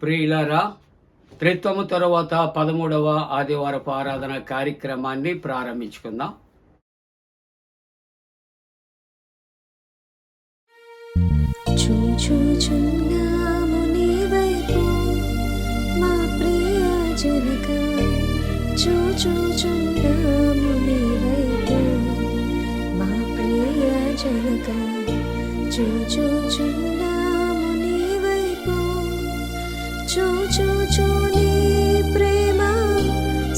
ప్రియులారా, త్రిత్వము తరువాత 13వ ఆదివారపు ఆరాధన కార్యక్రమాన్ని ప్రారంభించుకుందాం. చూచుచున్నాము నీ వైపు మా ప్రియ జనక, చూచుచున్నాము నీ వైపు మా ప్రియ జనక, చూచుచున్నాము నీ వైపు, చూచుచు నీ ప్రేమ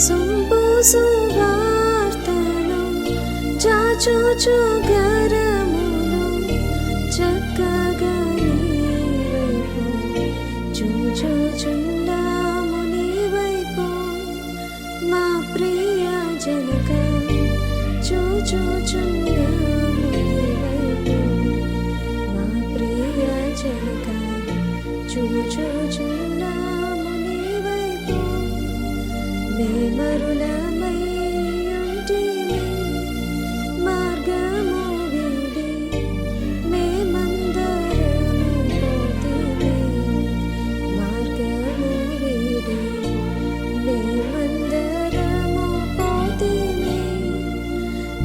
సొంపు సువార్తను, చాచుచు గరమును చక్కగా నీ వైపు, చూచుచున్నాము నీ వైపు మా ప్రియ జనక, చూచుచున్నాము నీ వైపు మా ప్రియ జనక, చూచుచున్నాము నీ వైపు. మేమరులమై ఉంటిమి మార్గము వీడి, మేమందరము పోతిమి మార్గము వీడి, మేమందరము పోతిమి.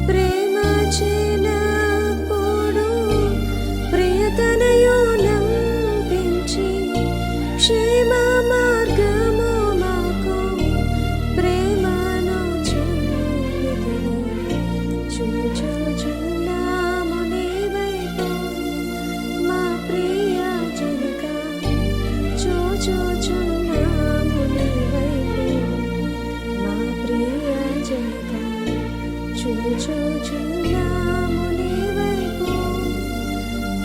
ప్రేమ చిన్నప్పుడు ప్రియతనయు నంపించి, క్షేమ మార్గము మాకు ప్రేమను చూపెదవు. చూచుచున్నాము నీ వైపు మా ప్రియ జనక, చూచుచున్నాము నీ వైపు మా ప్రియ జనక, చూచుచున్నాము నీ వైపు.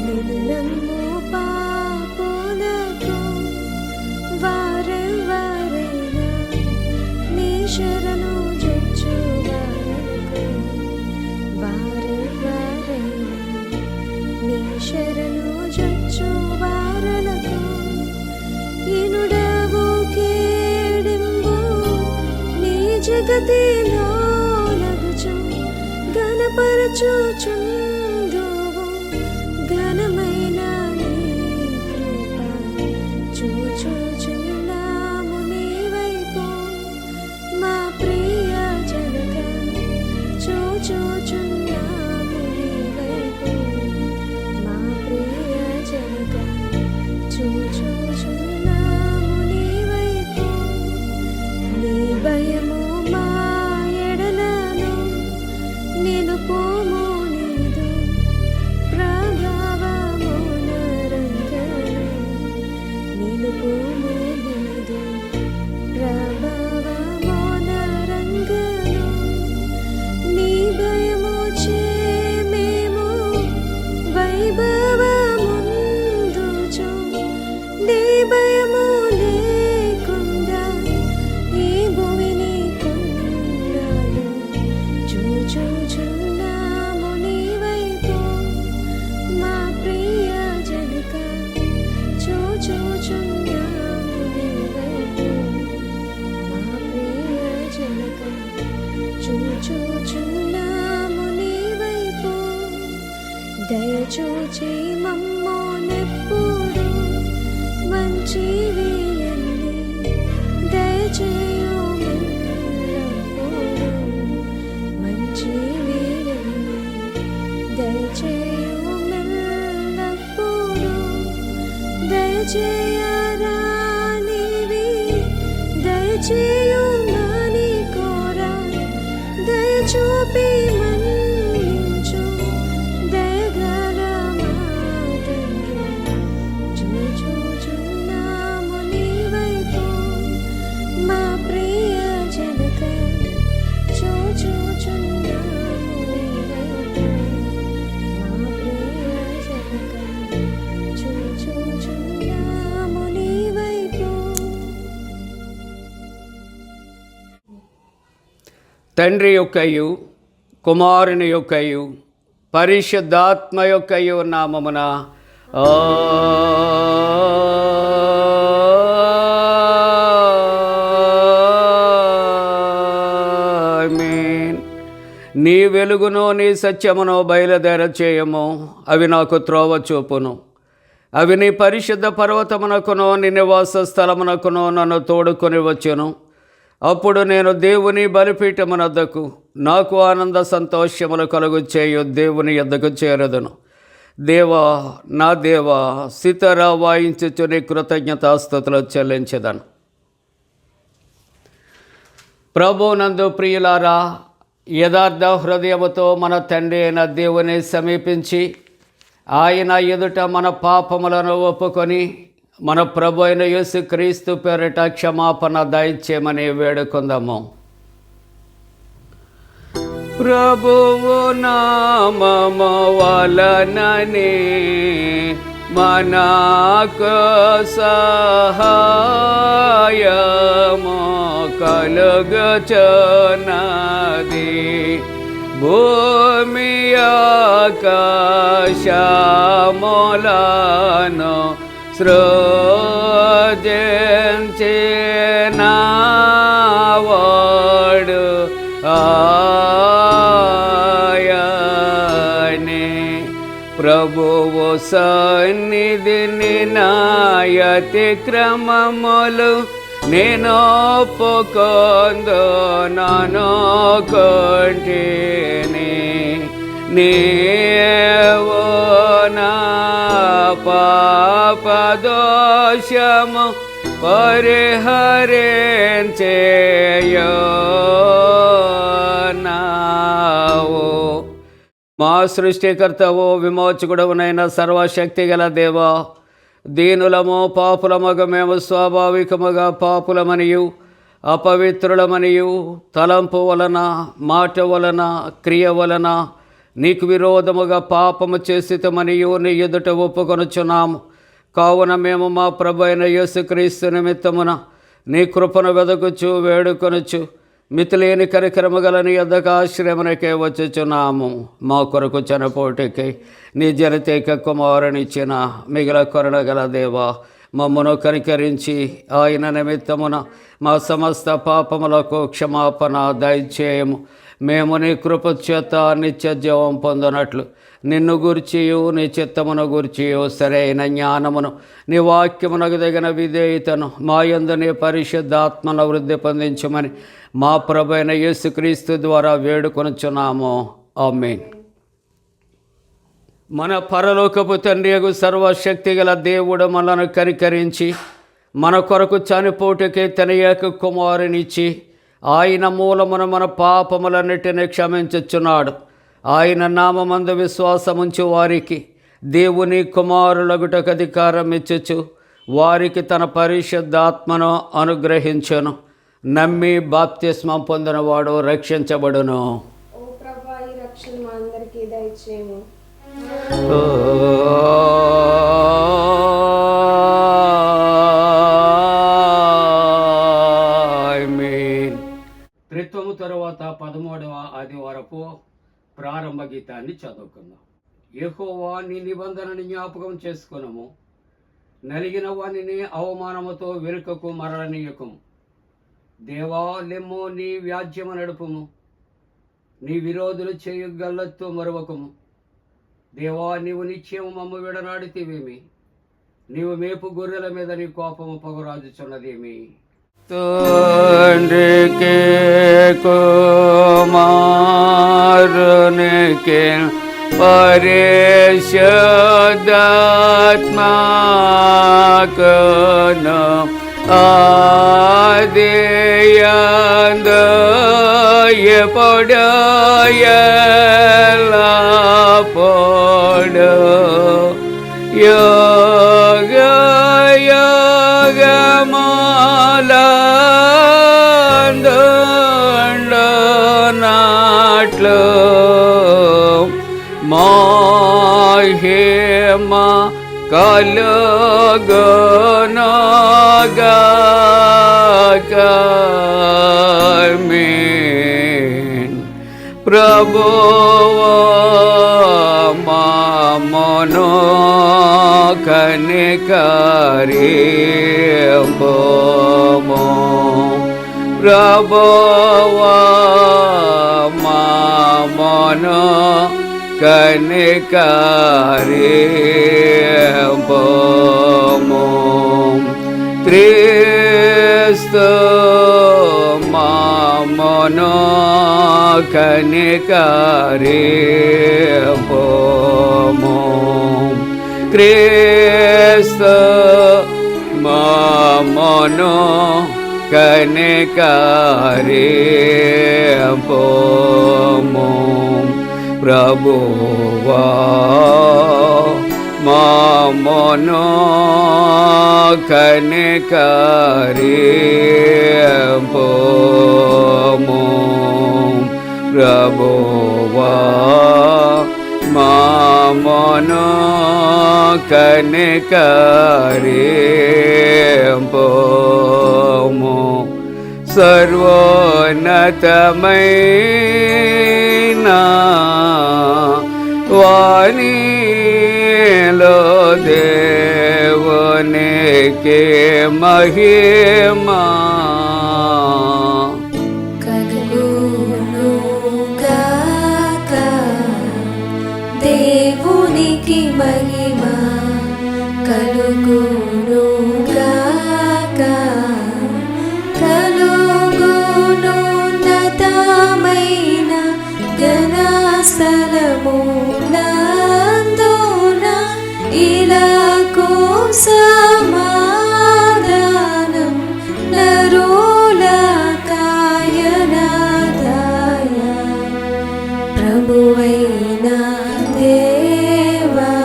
నిన్ను నమ్ము పాపులకు వారెవ్వరైనా, నీ శరణు జొచ్చు వారలకు వారెవ్వరైనా, నీ శరణు జొచ్చు వారలకు, ఇనుడవు కేడింబు నీ జగతిలో నగుచు, ఘనపరచుచుందువు ఘనమైన నీ కృప. చూచుచున్నాము నీ వైపు మా ప్రియ జనక, చూచుచున్నాము నీ వైపు మా ప్రియ జనక, చూచుచున్నాము నీ వైపు. నీ భయము మా ఎడలను నిలుపుము, నీదు ప్రభావము నరంగను నిలుపుము, నీదు ప్రభావము నరంగను. నీ భయము చే మేము వైభవముందుచు, నీ భయము లేకుండా ఈ భూమిని కొన్నాడు. చూచుచున్నాము నీ వైపు మా ప్రియ జనక, చూచుచున్నాము నీ వైపు మా ప్రియ జనక, చూచుచున్నాము నీ వైపు. దయచూచి మమ్మోనెప్పుడు మంచివి అన్ని దయచేయుమెల్లప్పుడు, మంచివి అన్ని దయచేయుమెల్లప్పుడు. దయచేయరానివి దయచేయుమని కోరా, దయచూపి మన్నించు దయగల మా తండ్రి. చూచుచున్నాము నీ వైపు మా ప్రియ జనక, చూచుచున్నాము నీ వైపు మా ప్రియ జనక, చూచుచున్నాము నీ వైపు. తండ్రి యొక్కయు కుమారుని యొక్కయు పరిశుద్ధాత్మ యొక్కయు నామమున ఆమేన్. నీ వెలుగును నీ సత్యమును బయలుదేర చేయము, అవి నాకు త్రోవ చూపును. అవి నీ పరిశుద్ధ పర్వతమునకును నీ నివాస స్థలమునకును నన్ను తోడుకొని వచ్చును. అప్పుడు నేను దేవుని బలిపీఠమునద్దకు నాకు ఆనంద సంతోషములు కలుగు చేయు దేవుని యొద్దకు చేరదును. దేవా, నా దేవా, సితార వాయించుచు నీ కృతజ్ఞతాస్తుతులు చెల్లించెదను. ప్రభువునందు ప్రియులారా, యథార్థ హృదయముతో మన తండ్రి అయిన దేవుని సమీపించి ఆయన ఎదుట మన పాపములను ఒప్పుకొని మన ప్రభు అయిన యేసుక్రీస్తు పేరిట క్షమాపణ దయచేయమని వేడుకుందాము. ప్రభువు నామము వలననే మనకు సహాయము కలుగుచున్నది. భూమి ఆకాశములను సృజించిన వాడు ఆయనే. ప్రభువు సన్నిధిని నాయతి క్రమములు నేను ఒప్పుకొందు నన్ను కొంటిని. నీవు నా పాపదోషము పరిహరించేయున్నావు. మా సృష్టికర్తవు విమోచకుడవునైన సర్వశక్తి గల దేవా, దీనులము పాపులమగ మేము స్వాభావికముగా పాపులమనియు అపవిత్రులమనియు తలంపు వలన మాట వలన క్రియ వలన నీకు విరోధముగా పాపము చేసితమనియు నీ ఎదుట ఒప్పుకొనుచున్నాము. కావున మేము మా ప్రభు అయిన యేసుక్రీస్తు నిమిత్తమున నీ కృపను వెదకుచు వేడుకొనుచు మితిలేని కరికరము గల నీ యొద్దకు ఆశ్రయమునకే వచ్చుచున్నాము. మా కొరకు చనిపోటికై నీ జనితైక కుమారునిచ్చిన మిగిల కరుణగల దేవా, మమ్మను కనికరించి ఆయన నిమిత్తమున మా సమస్త పాపములకు క్షమాపణ దయచేయము. మేము నీ కృప చేత నిత్య జీవం పొందినట్లు నిన్ను గూర్చియు నీ చిత్తమును గూర్చియు సరైన జ్ఞానమును నీ వాక్యమునకు తగిన విధేయతను మా యందు నీ పరిశుద్ధాత్మను వృద్ధి పొందించమని మా ప్రభు అయిన యేసుక్రీస్తు ద్వారా వేడుకొనుచున్నాము. ఆమేన్. మన పరలోకపు తండ్రియగు సర్వశక్తి గల దేవుడు మనలను కనికరించి మన కొరకు చనిపోటుకే తన ఏక కుమారునిచ్చి ఆయన మూలమున మన పాపములన్నిటిని క్షమించుచున్నాడు. ఆయన నామమందు విశ్వాసముంచు వారికి దేవుని కుమారులగుటకు అధికారం ఇచ్చుచు వారికి తన పరిశుద్ధాత్మను అనుగ్రహించును. నమ్మి బాప్తిస్మం పొందినవాడు రక్షించబడును. ఓ ప్రభువా, ఈ రక్షణ మా అందరికీ దయచేయము. త్రిత్వము తరువాత 13వ ఆదివారపు ప్రారంభ గీతాన్ని చదువుకుందాం. యెహోవా, నీ నిబంధనని జ్ఞాపకం చేసుకునము. నలిగిన వానిని అవమానముతో వెనుకకు మరలనీయకము. దేవా, లెమ్ము, నీ వ్యాజ్యము నడుపుము. నీ విరోధులు చేయు గల్లత్తు మరువకము. దేవా, నీవు నిత్యము మమ్ము విడనాడితివేమి? నీవు మేపు గొర్రెల మీద నీ కోపము పగురాజుచున్నదేమి? తండ్రికి కుమారునికి పరిశుద్ధాత్మకును ఆదియందు ఎప్పుడు ఎల్లప్పుడు యుగ యుగములందుండునట్లు మహిమ కలుగునుగాక. ఆమేన్. ప్రభువా, మమ్మును కనికరింపుము. ప్రభువా, మమ్మును కనికరింపుము. క్రీస్తు మమ్మును కనికరింపుము. క్రీస్తు మమ్మును కనికరింపుము. ప్రభువా మమ్మును కనికరింపుము. ప్రభువా మమ్మును కనికరింపుము. సర్వోన్నతమైన వాణిలో దేవునికి మహిమా కలుగునుగాక. దేవునికి మహిమ కలుగునుగాక. కలుగునున్నతమైన ఘనస్థలమునందున ఇలాకు సమాధానం నరులకాయనదాయ. ప్రభువైన దేవా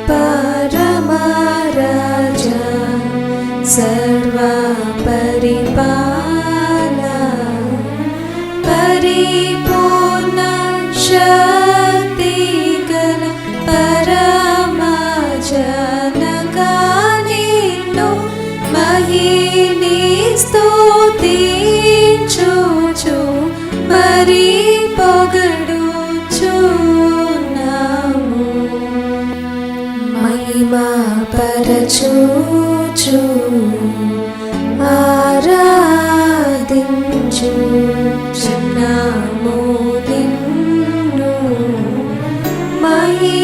పరమరాజా సర్వ పరిపాల పరిపూర్ణ శక్తి గల పరమజనకా నిన్ను మహిని స్తుతించుచు మరి పొగడుచున్నాము. మహిమా పరచుచు ఆరాధించుచున్నాము నిన్ను. మహిమాతిశయమును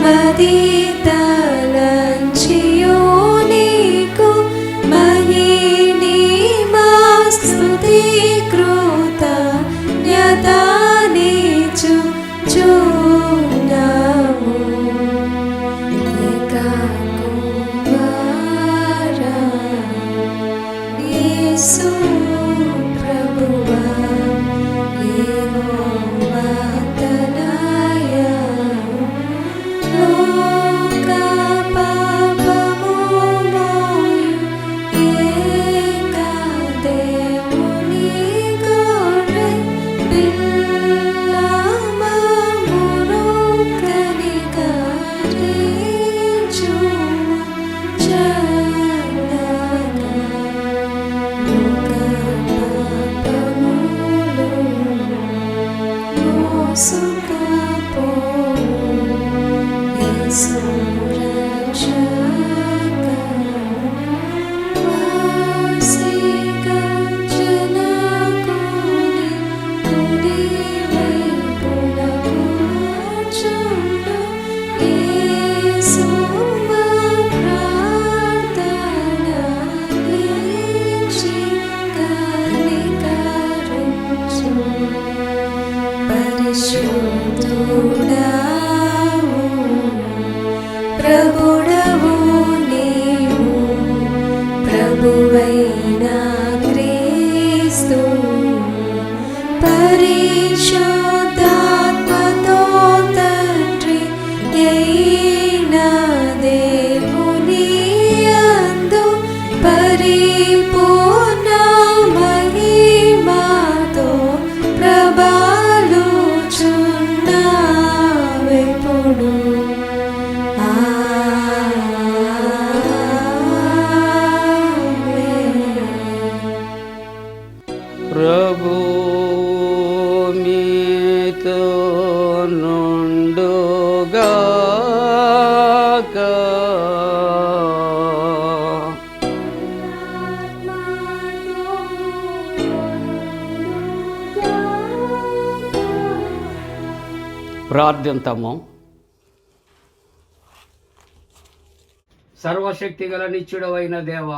మదితలంచియు నీకు మహిని మా స్తుతి కృతజ్ఞతానిచుచున్నాము. ఏకకుమారా యేసు ప్రభువా యెహోవా తనయ లోక పాపము మోయు ఏక దేవుని గొర్రె పిల్ల మమ్మును కనికరించుము చల్లగా. లోక పాపములు మోసుకపోవు యేసు రక్షక. వాసిక జనకుని కుడి వైపున కూర్చుండు యేసు మా ప్రార్థన లించి కనికరించు. పరిశుద్ధుడావు ప్రభుడవు నీవు. ప్రభువైన క్రీస్తు పరిశుద్ధాత్మతో తండ్రి అయిన దేవుని యందు పరిపూర్ణ మహిమతో ప్రబలుచున్నావెప్పుడు. ప్రభు మీతో నుండుగాక. ప్రార్థింతము. సర్వశక్తి గల నిత్యుడవైన దేవ,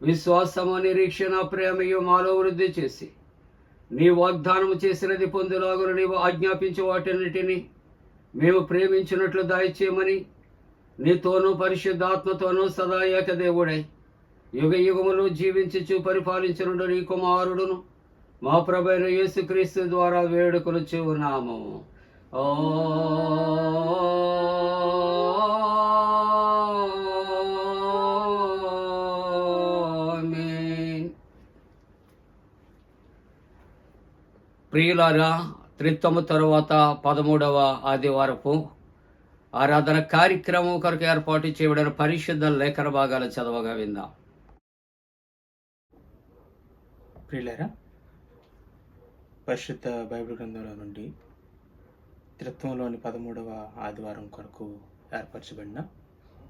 విశ్వాసము, నిరీక్షణ, ప్రేమయు మాలో వృద్ధి చేసి నీ వాగ్దానము చేసినది పొందులాగున నీవు ఆజ్ఞాపించే వాటన్నిటినీ మేము ప్రేమించినట్లు దయచేయమని నీతోనూ పరిశుద్ధాత్మతోనూ సదా ఏకదేవుడై యుగ యుగములు జీవించుచు పరిపాలించునుడు నీ కుమారుడును మా ప్రభువైన యేసుక్రీస్తు ద్వారా వేడుకొనుచు ఉన్నాము. ఆమేన్. ప్రియులారా, త్రిత్వము తరువాత 13వ ఆదివారపు ఆరాధన కార్యక్రమం కొరకు ఏర్పాటు చేయబడిన పరిశుద్ధ లేఖన భాగాలు చదవగా విందాం. ప్రియులారా, పరిశుద్ధ బైబిల్ గ్రంథంలో నుండి త్రిత్వంలోని 13వ ఆదివారం కొరకు ఏర్పరచబడిన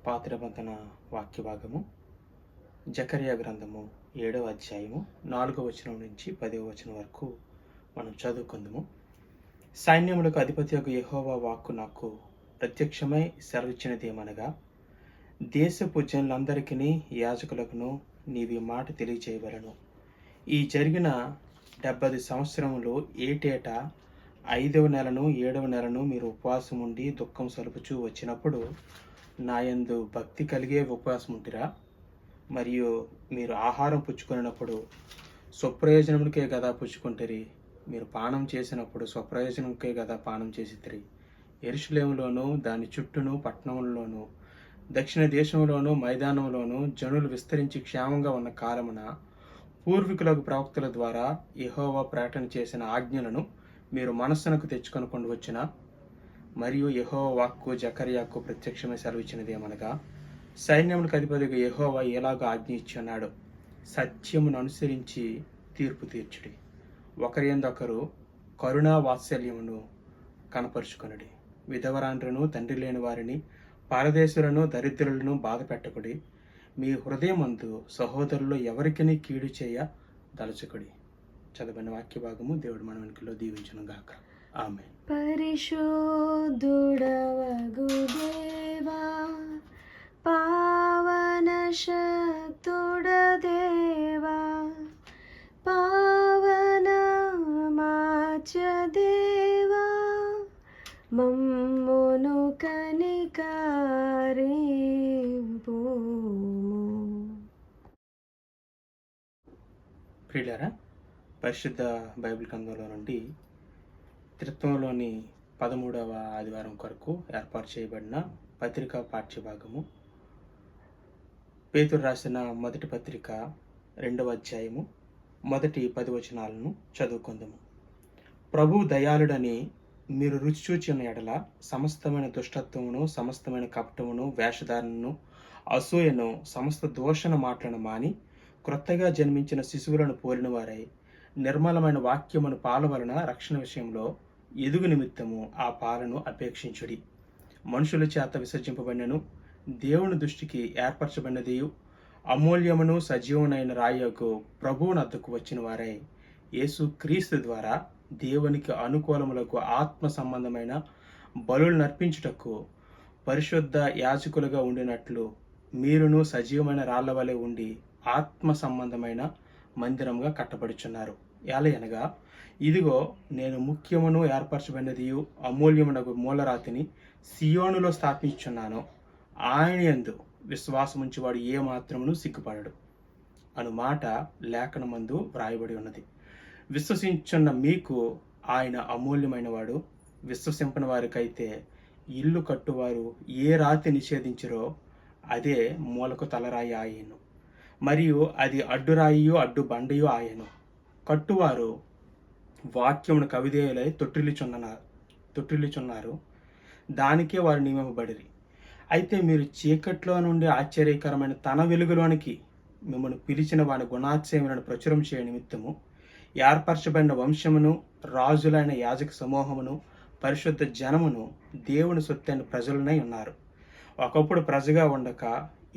పాత్రబంధన వాక్య భాగము జకర్యా గ్రంథము 7వ అధ్యాయము 4వ వచనం నుంచి 10వ వచనం వరకు మనం చదువుకుందాము. సైన్యములకు అధిపతియగు యెహోవా వాక్కు నాకు ప్రత్యక్షమై సెలవిచ్చినదేమనగా, దేశపు జనులందరికీ యాజకులకును నీవి మాట తెలియజేయవలను. ఈ జరిగిన 70 సంవత్సరములు ఏటేటా 5వ నెలను 7వ నెలను మీరు ఉపవాసం ఉండి దుఃఖం సలుపుచూ వచ్చినప్పుడు నాయందు భక్తి కలిగే ఉపవాసం ఉంటిరా? మరియు మీరు ఆహారం పుచ్చుకున్నప్పుడు స్వప్రయోజనమునికే కదా పుచ్చుకుంటారు. మీరు పానం చేసినప్పుడు స్వప్రయోజనంకే కదా పానం చేసిద్దరి. యెరూషలేములోను దాని చుట్టూను పట్టణములలోను దక్షిణ దేశంలోను మైదానంలోను జనులు విస్తరించి క్షేమంగా ఉన్న కాలమున పూర్వీకులకు ప్రవక్తల ద్వారా యెహోవా ప్రకటన చేసిన ఆజ్ఞలను మీరు మనస్సునకు తెచ్చుకొనకుండా వచ్చిన మరియు యెహోవా వాక్కు జకర్యాకు ప్రత్యక్షమై సెలవిచ్చినదేమనగా, సైన్యములకు అధిపతిగా యెహోవా ఎలాగో ఆజ్ఞ ఇచ్చి ఉన్నాడు, సత్యమును అనుసరించి తీర్పు తీర్చుడి, ఒకరి యందొకరు కరుణా వాత్సల్యమును కనపరుచుకొనుడి, విధవరాండ్రను తండ్రి లేని వారిని పరదేశులను దరిద్రులను బాధ పెట్టకుడి, మీ హృదయమందు సహోదరులు ఎవరికీ కీడు చేయ దలచుకుడి. చదవని వాక్య భాగము దేవుడు మన వెనుకలో దీవించును గాక. ఆమేన్. పరిశుద్ధుడవగు దేవా, పావన శక్తుడ దేవా, పావన మాచ దేవా, మమ్మును కనికరింపు. ప్రియులారా, పరిశుద్ధ బైబిల్ గ్రంథంలో నుండి త్రిత్వంలోని 13వ ఆదివారం కొరకు ఏర్పాటు చేయబడిన పత్రికా పాఠ్యభాగము పేతురు రాసిన మొదటి పత్రిక 2వ అధ్యాయము మొదటి 10 వచనాలను చదువుకుందాము. ప్రభు దయాళుడని మీరు రుచి చూచి ఉన్న ఎడల సమస్తమైన దుష్టత్వమును, సమస్తమైన కపటమును, వేషధారణను, అసూయను, సమస్త దోషణ మాటలను మాని క్రొత్తగా జన్మించిన శిశువులను పోలిన వారై నిర్మలమైన వాక్యమును పాల వలన రక్షణ విషయంలో ఎదుగు నిమిత్తము ఆ పాలను అపేక్షించుడి. మనుషుల చేత విసర్జింపబడినను దేవుని దృష్టికి ఏర్పరచబడినదియు అమూల్యమును సజీవమైన రాయకు ప్రభువుని వద్దకు వచ్చిన వారై యేసు క్రీస్తు ద్వారా దేవునికి అనుకూలములకు ఆత్మ సంబంధమైన బలులు నర్పించుటకు పరిశుద్ధ యాజకులుగా ఉండినట్లు మీరును సజీవమైన రాళ్ల వలె ఉండి ఆత్మ సంబంధమైన మందిరంగా కట్టబడుచున్నారు. ఎలయనగా, ఇదిగో నేను ముఖ్యమును ఏర్పరచబడినదియు అమూల్యమునకు మూలరాతిని సియోనులో స్థాపించుచున్నాను, ఆయన యందు విశ్వాసముంచువాడు ఏ మాత్రమును సిగ్గుపడడు అను మాట లేఖనమందు వ్రాయబడి ఉన్నది. విశ్వసించున్న మీకు ఆయన అమూల్యమైన వాడు. విశ్వసింపని వారికైతే ఇల్లు కట్టువారు ఏ రాతి నిషేధించరో అదే మూలకు తలరాయి ఆయను, మరియు అది అడ్డురాయియు అడ్డు బండయు ఆయను. కట్టువారు వాక్యమును కవిదేయులై తొట్టిల్లుచున్నారు, దానికే వారు నియమింపబడిరి. అయితే మీరు చీకట్లో నుండి ఆశ్చర్యకరమైన తన వెలుగులోనికి మిమ్మల్ని పిలిచిన వాని గుణాతిశయములను ప్రచురం చేయ నిమిత్తము ఏర్పరచబడిన వంశమును, రాజులైన యాజక సమూహమును, పరిశుద్ధ జనమును, దేవుని సొత్తైన ప్రజలనై ఉన్నారు. ఒకప్పుడు ప్రజగా ఉండక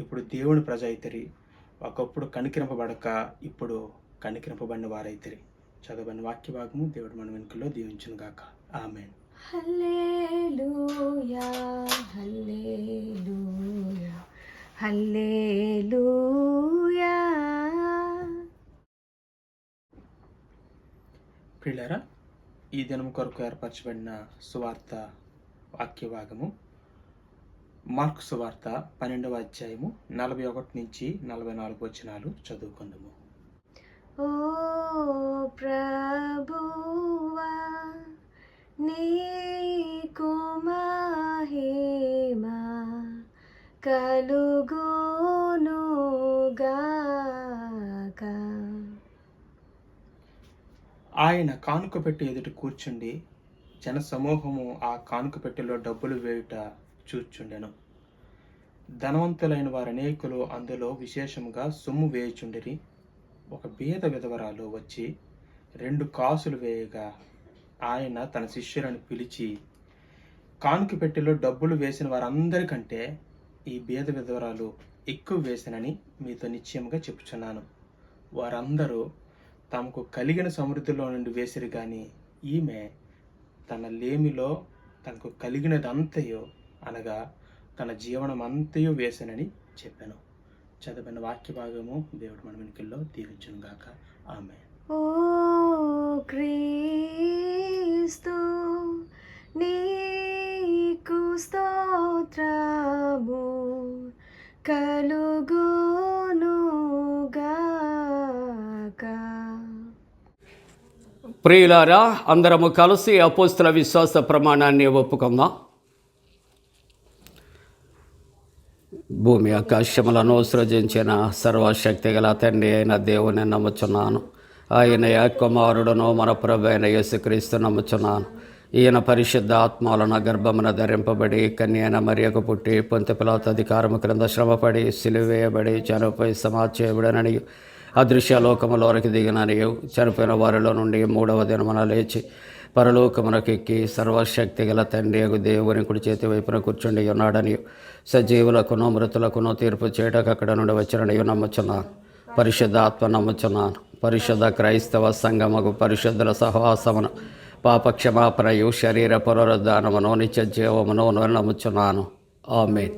ఇప్పుడు దేవుని ప్రజ అయితిరి, ఒకప్పుడు కనికరింపబడక ఇప్పుడు కనికరింపబడిన వారైతిరి. చదవని వాక్య భాగము దేవుడు మన వెనుకలో దీవించును గాక. ఆమేన్. హల్లెలూయా హల్లెలూయా హల్లెలూయా. ప్రియులారా, ఈ దినం కొరకు ఏర్పరచబడిన సువార్త వాక్య భాగము మార్కు సువార్త 12వ అధ్యాయము 41 నుంచి 44 వచనాలు చదువుకుందాము. ఓ ప్రభువా నీకు మహిమ కలుగునుగాక. ఆయన కానుక పెట్టి ఎదుట కూర్చుండి జన సమూహము ఆ కానుక పెట్టెలో డబ్బులు వేయుట చూచుండెను. ధనవంతులైన వారు అనేకులు అందులో విశేషముగా సొమ్ము వేయుచుండిరి. ఒక బీద విధవరాలు వచ్చి 2 కాసులు వేయగా ఆయన తన శిష్యులను పిలిచి, కానుక పెట్టెలో డబ్బులు వేసిన వారందరికంటే ఈ బీద విధవరాలు ఎక్కువ వేసినని మీతో నిశ్చయముగా చెప్పుచున్నాను. వారందరూ తమకు కలిగిన సమృద్ధిలో నుండి వేసిరు గాని ఈమె తన లేమిలో తనకు కలిగినదంతయో అనగా తన జీవనం అంతయో వేసనని చెప్పాను. చదివిన వాక్య భాగము దేవుడు మన వెనుకల్లో దీవించును గాక. ఆమేన్. ఓ క్రీస్తు నీకు స్తోత్రము కలుగునుగాక. ప్రియులారా, అందరము కలిసి అపోస్తుల విశ్వాస ప్రమాణాన్ని ఒప్పుకుందాం. భూమి ఆకాశములను సృజించిన సర్వశక్తి గల తండ్రి అయిన దేవుని నమ్ముచున్నాను. ఆయన కుమారుడును మన ప్రభు అయిన యేసుక్రీస్తు నమ్ముచున్నాను. ఈయన పరిశుద్ధ ఆత్మలను గర్భమున ధరింపబడి కన్యైన మరియకు పుట్టి పొంతి పిలాతు అధికారము క్రింద శ్రమపడి సిలువేయబడి చనిపోయి సమాధి చేయబడనని అదృశ్య లోకములోనికి దిగిననియు చనిపోయిన వారిలో నుండి 3వ దినమున లేచి పరలోకమునకెక్కి సర్వశక్తి గల తండ్రి దేవుని కుడి చేతి వైపున కూర్చుండి ఉన్నాడని సజీవులకును మృతులకును తీర్పు చేయటకు అక్కడ నుండి వచ్చిననియు నమ్ముచున్నాను. పరిశుద్ధ ఆత్మ నమ్ముచున్నాను. పరిశుద్ధ క్రైస్తవ సంఘముకు పరిశుద్ధుల సహవాసమును పాపక్షమాపణయు శరీర పునరుద్ధానమును నిత్య జీవమును నమ్ముచున్నాను. ఆమేన్.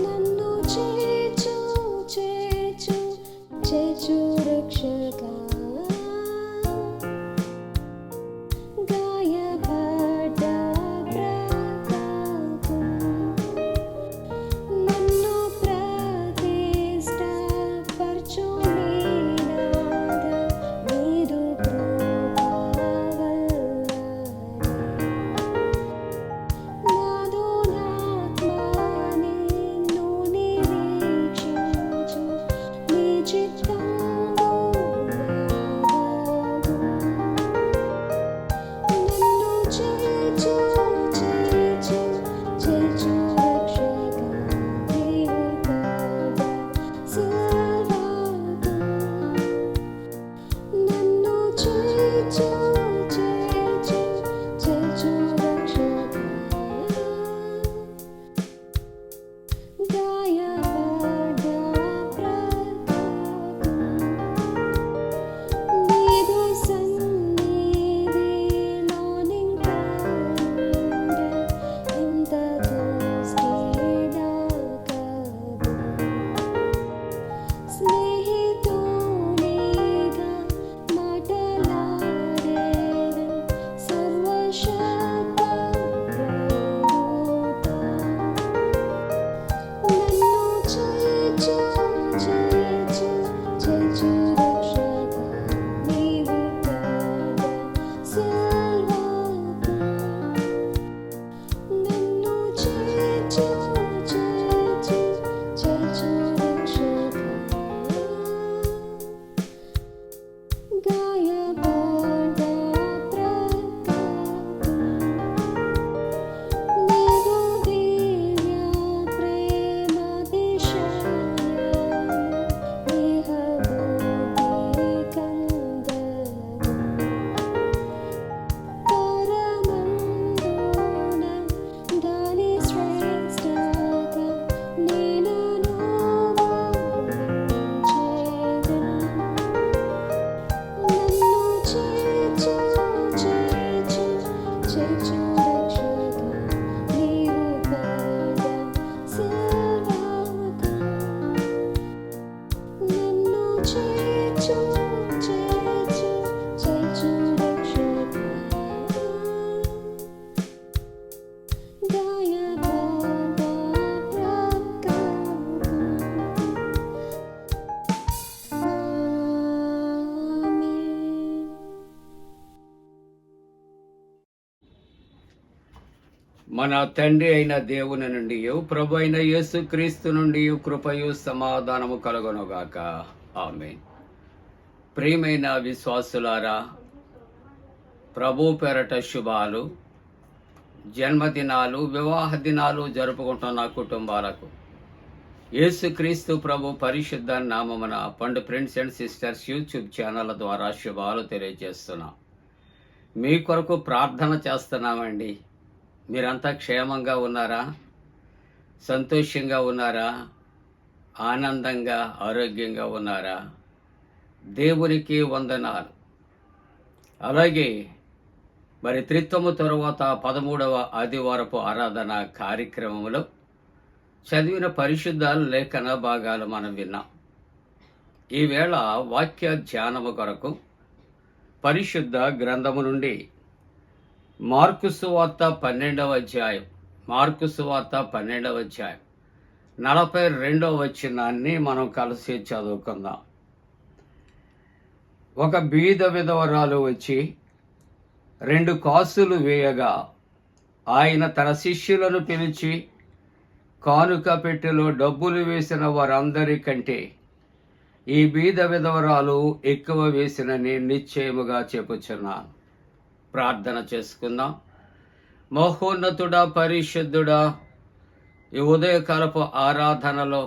నన్ను మన తండ్రి అయిన దేవుని నుండి ప్రభు అయిన యేసు క్రీస్తు నుండి కృపయు సమాధానము కలుగునుగాక. ఆమేన్. ప్రియమైన విశ్వాసులారా, ప్రభు పేరట శుభాలు. జన్మదినాలు, వివాహ దినాలు జరుపుకుంటున్న కుటుంబాలకు యేసుక్రీస్తు ప్రభు పరిశుద్ధ నామమున పండు friends and sisters YouTube channel ద్వారా శుభాలు తెలియజేస్తున్నాం. మీ కొరకు ప్రార్థన చేస్తున్నామండి. మీరంతా క్షేమంగా ఉన్నారా? సంతోషంగా ఉన్నారా? ఆనందంగా ఆరోగ్యంగా ఉన్నారా? దేవునికి వందనాలు. అలాగే మరి త్రిత్వము తరువాత 13వ ఆదివారపు ఆరాధన కార్యక్రమంలో చదివిన పరిశుద్ధ లేఖన భాగాలు మనం విన్నాం. ఈవేళ వాక్య ధ్యానము కొరకు పరిశుద్ధ గ్రంథము నుండి మార్కు సువార్త 12వ అధ్యాయం 42వ వచనాన్ని మనం కలిసి చదువుకుందాం. ఒక బీద విధవరాలు వచ్చి 2 కాసులు వేయగా ఆయన తన శిష్యులను పిలిచి, కానుక పెట్టెలో డబ్బులు వేసిన వారందరికంటే ఈ బీద విధవరాలు ఎక్కువ వేసినని నిశ్చయముగా చెప్పుచున్నాను. ప్రార్థన చేసుకుందాం. మహోన్నతుడా, పరిశుద్ధుడా, ఈ ఉదయకాలపు ఆరాధనలో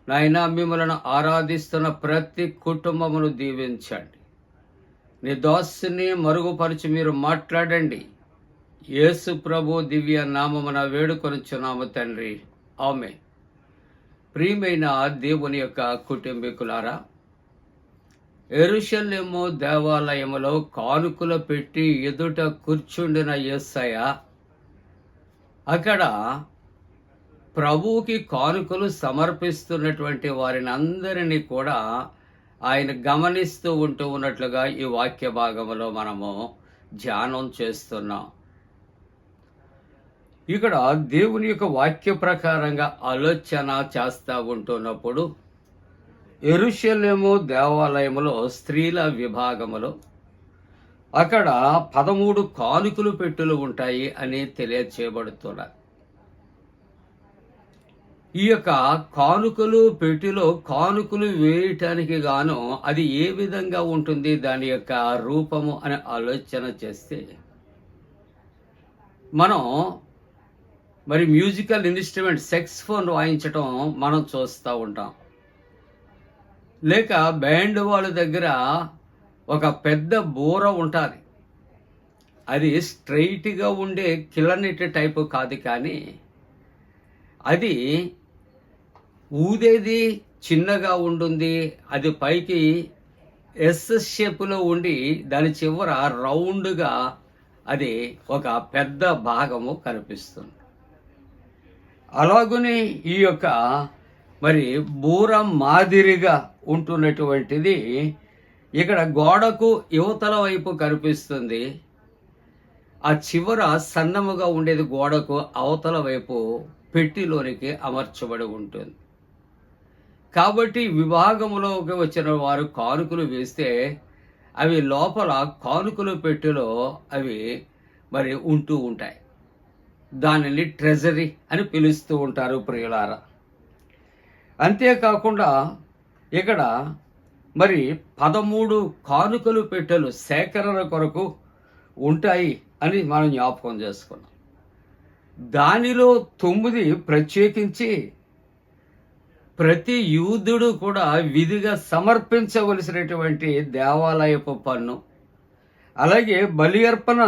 నాయనా మిమ్మలను ఆరాధిస్తున్న ప్రతి కుటుంబమును దీవించండి. నీ దాసుని మరుగుపరిచి మీరు మాట్లాడండి. యేసు ప్రభు దివ్య నామమున వేడుకొనుచున్నాము తండ్రి. ఆమేన్. ప్రియమైన దేవుని యొక్క కుటుంబీకులారా, యెరూషలేము దేవాలయములో కానుకలు పెట్టి ఎదుట కూర్చుండిన యేసయ్య అక్కడ ప్రభువుకి కానుకలు సమర్పిస్తున్నటువంటి వారిని అందరినీ కూడా ఆయన గమనిస్తూ ఉన్నట్లుగా ఈ వాక్య భాగంలో మనము ధ్యానం చేస్తున్నాం. ఇక్కడ దేవుని యొక్క వాక్య ప్రకారంగా ఆలోచన చేస్తూ ఉంటున్నప్పుడు యెరూషలేము దేవాలయములో స్త్రీల విభాగములో అక్కడ 13 కానుకలు పెట్టెలు ఉంటాయి అని తెలియచేయబడుతున్నారు. ఈ యొక్క కానుకలు పెట్టెలో కానుకలు వేయటానికి గాను అది ఏ విధంగా ఉంటుంది, దాని యొక్క రూపము అని ఆలోచన చేస్తే మనం మరి మ్యూజికల్ ఇన్స్ట్రుమెంట్ సెక్స్ఫోన్ వాయించటం మనం చూస్తూ ఉంటాం. లేక బ్యాండ్ వాళ్ళ దగ్గర ఒక పెద్ద బూర ఉంటుంది. అది స్ట్రైట్గా ఉండే కిలనెట్ టైపు కాదు, కానీ అది ఊదేది చిన్నగా ఉంటుంది. అది పైకి ఎస్ షేపులో ఉండి దాని చివర రౌండ్గా అది ఒక పెద్ద భాగము కనిపిస్తుంది. అలాగనే ఈ యొక్క మరి బూర మాదిరిగా ఉంటున్నటువంటిది ఇక్కడ గోడకు యువతల వైపు కనిపిస్తుంది. ఆ చివర సన్నముగా ఉండేది గోడకు అవతల వైపు పెట్టిలోనికి అమర్చబడి ఉంటుంది. కాబట్టి విభాగంలోకి వచ్చిన వారు కానుకలు వేస్తే అవి లోపల కానుకలు పెట్టెలో అవి మరి ఉంటూ ఉంటాయి. దానిని ట్రెజరీ అని పిలుస్తూ ఉంటారు ప్రియులారా. అంతేకాకుండా ఇక్కడ మరి 13 కానుకలు పెట్టెలు సేకరణ కొరకు ఉంటాయి అని మనం జ్ఞాపకం చేసుకున్నాం. దానిలో 9 ప్రత్యేకించి ప్రతి యూదుడు కూడా విధిగా సమర్పించవలసినటువంటి దేవాలయపు పన్ను, అలాగే బలి అర్పణ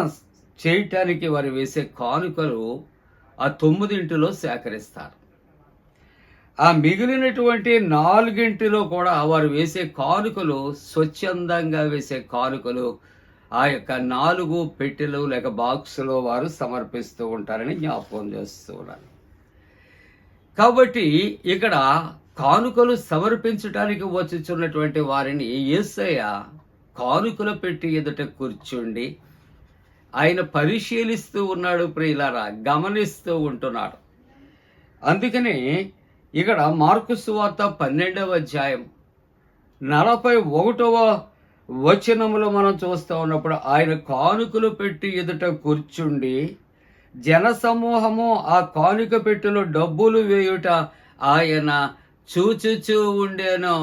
చేయటానికి వారు వేసే కానుకలు ఆ 9 సేకరిస్తారు. ఆ మిగిలినటువంటి 4 కూడా వారు వేసే కానుకలు స్వచ్ఛందంగా వేసే కానుకలు ఆ యొక్క 4 పెట్టెలు లేక బాక్సులో వారు సమర్పిస్తూ ఉంటారని జ్ఞాపకం చేస్తూ ఉన్నారు. కాబట్టి ఇక్కడ కానుకలు సమర్పించడానికి వచ్చుచున్నటువంటి వారిని యేసయ్య కానుకలు పెట్టి ఎదుట కూర్చుండి ఆయన పరిశీలిస్తూ ఉన్నాడు ప్రియులారా, గమనిస్తూ ఉంటున్నాడు. అందుకని ఇక్కడ మార్కు సువార్త 12వ అధ్యాయం 41వ వచనములో మనం చూస్తూ ఉన్నప్పుడు ఆయన కానుకలు పెట్టి ఎదుట కూర్చుండి జనసమూహము ఆ కానుక పెట్టెలో డబ్బులు వేయుట ఆయన చూచుచూ ఉండేను.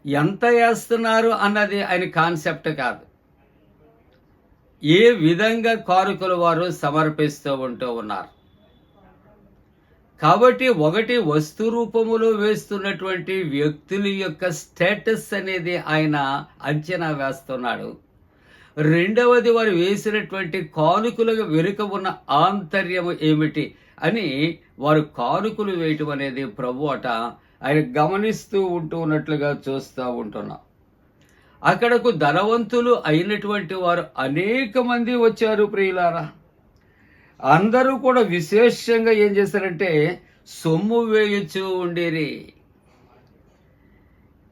ఎంత వేస్తున్నారు అన్నది ఆయన కాన్సెప్ట్ కాదు, ఏ విధంగా కానుకలు వారు సమర్పిస్తూ ఉంటూ ఉన్నారు. కాబట్టి ఒకటి వస్తు రూపములో వేస్తున్నటువంటి వ్యక్తుల యొక్క స్టేటస్ అనేది ఆయన అంచనా వేస్తున్నాడు. రెండవది వారు వేసినటువంటి కానుకలుగా వెనుక ఉన్న ఆంతర్యము ఏమిటి అని వారు కానుకలు వేయటం అనేది ప్రభు అట ఆయన గమనిస్తూ ఉన్నట్లుగా చూస్తూ ఉంటున్నాం. అక్కడకు ధనవంతులు అయినటువంటి వారు అనేక మంది వచ్చారు ప్రియులారా. అందరూ కూడా విశేషంగా ఏం చేశారంటే సొమ్ము వేయచ్చు ఉండేరి.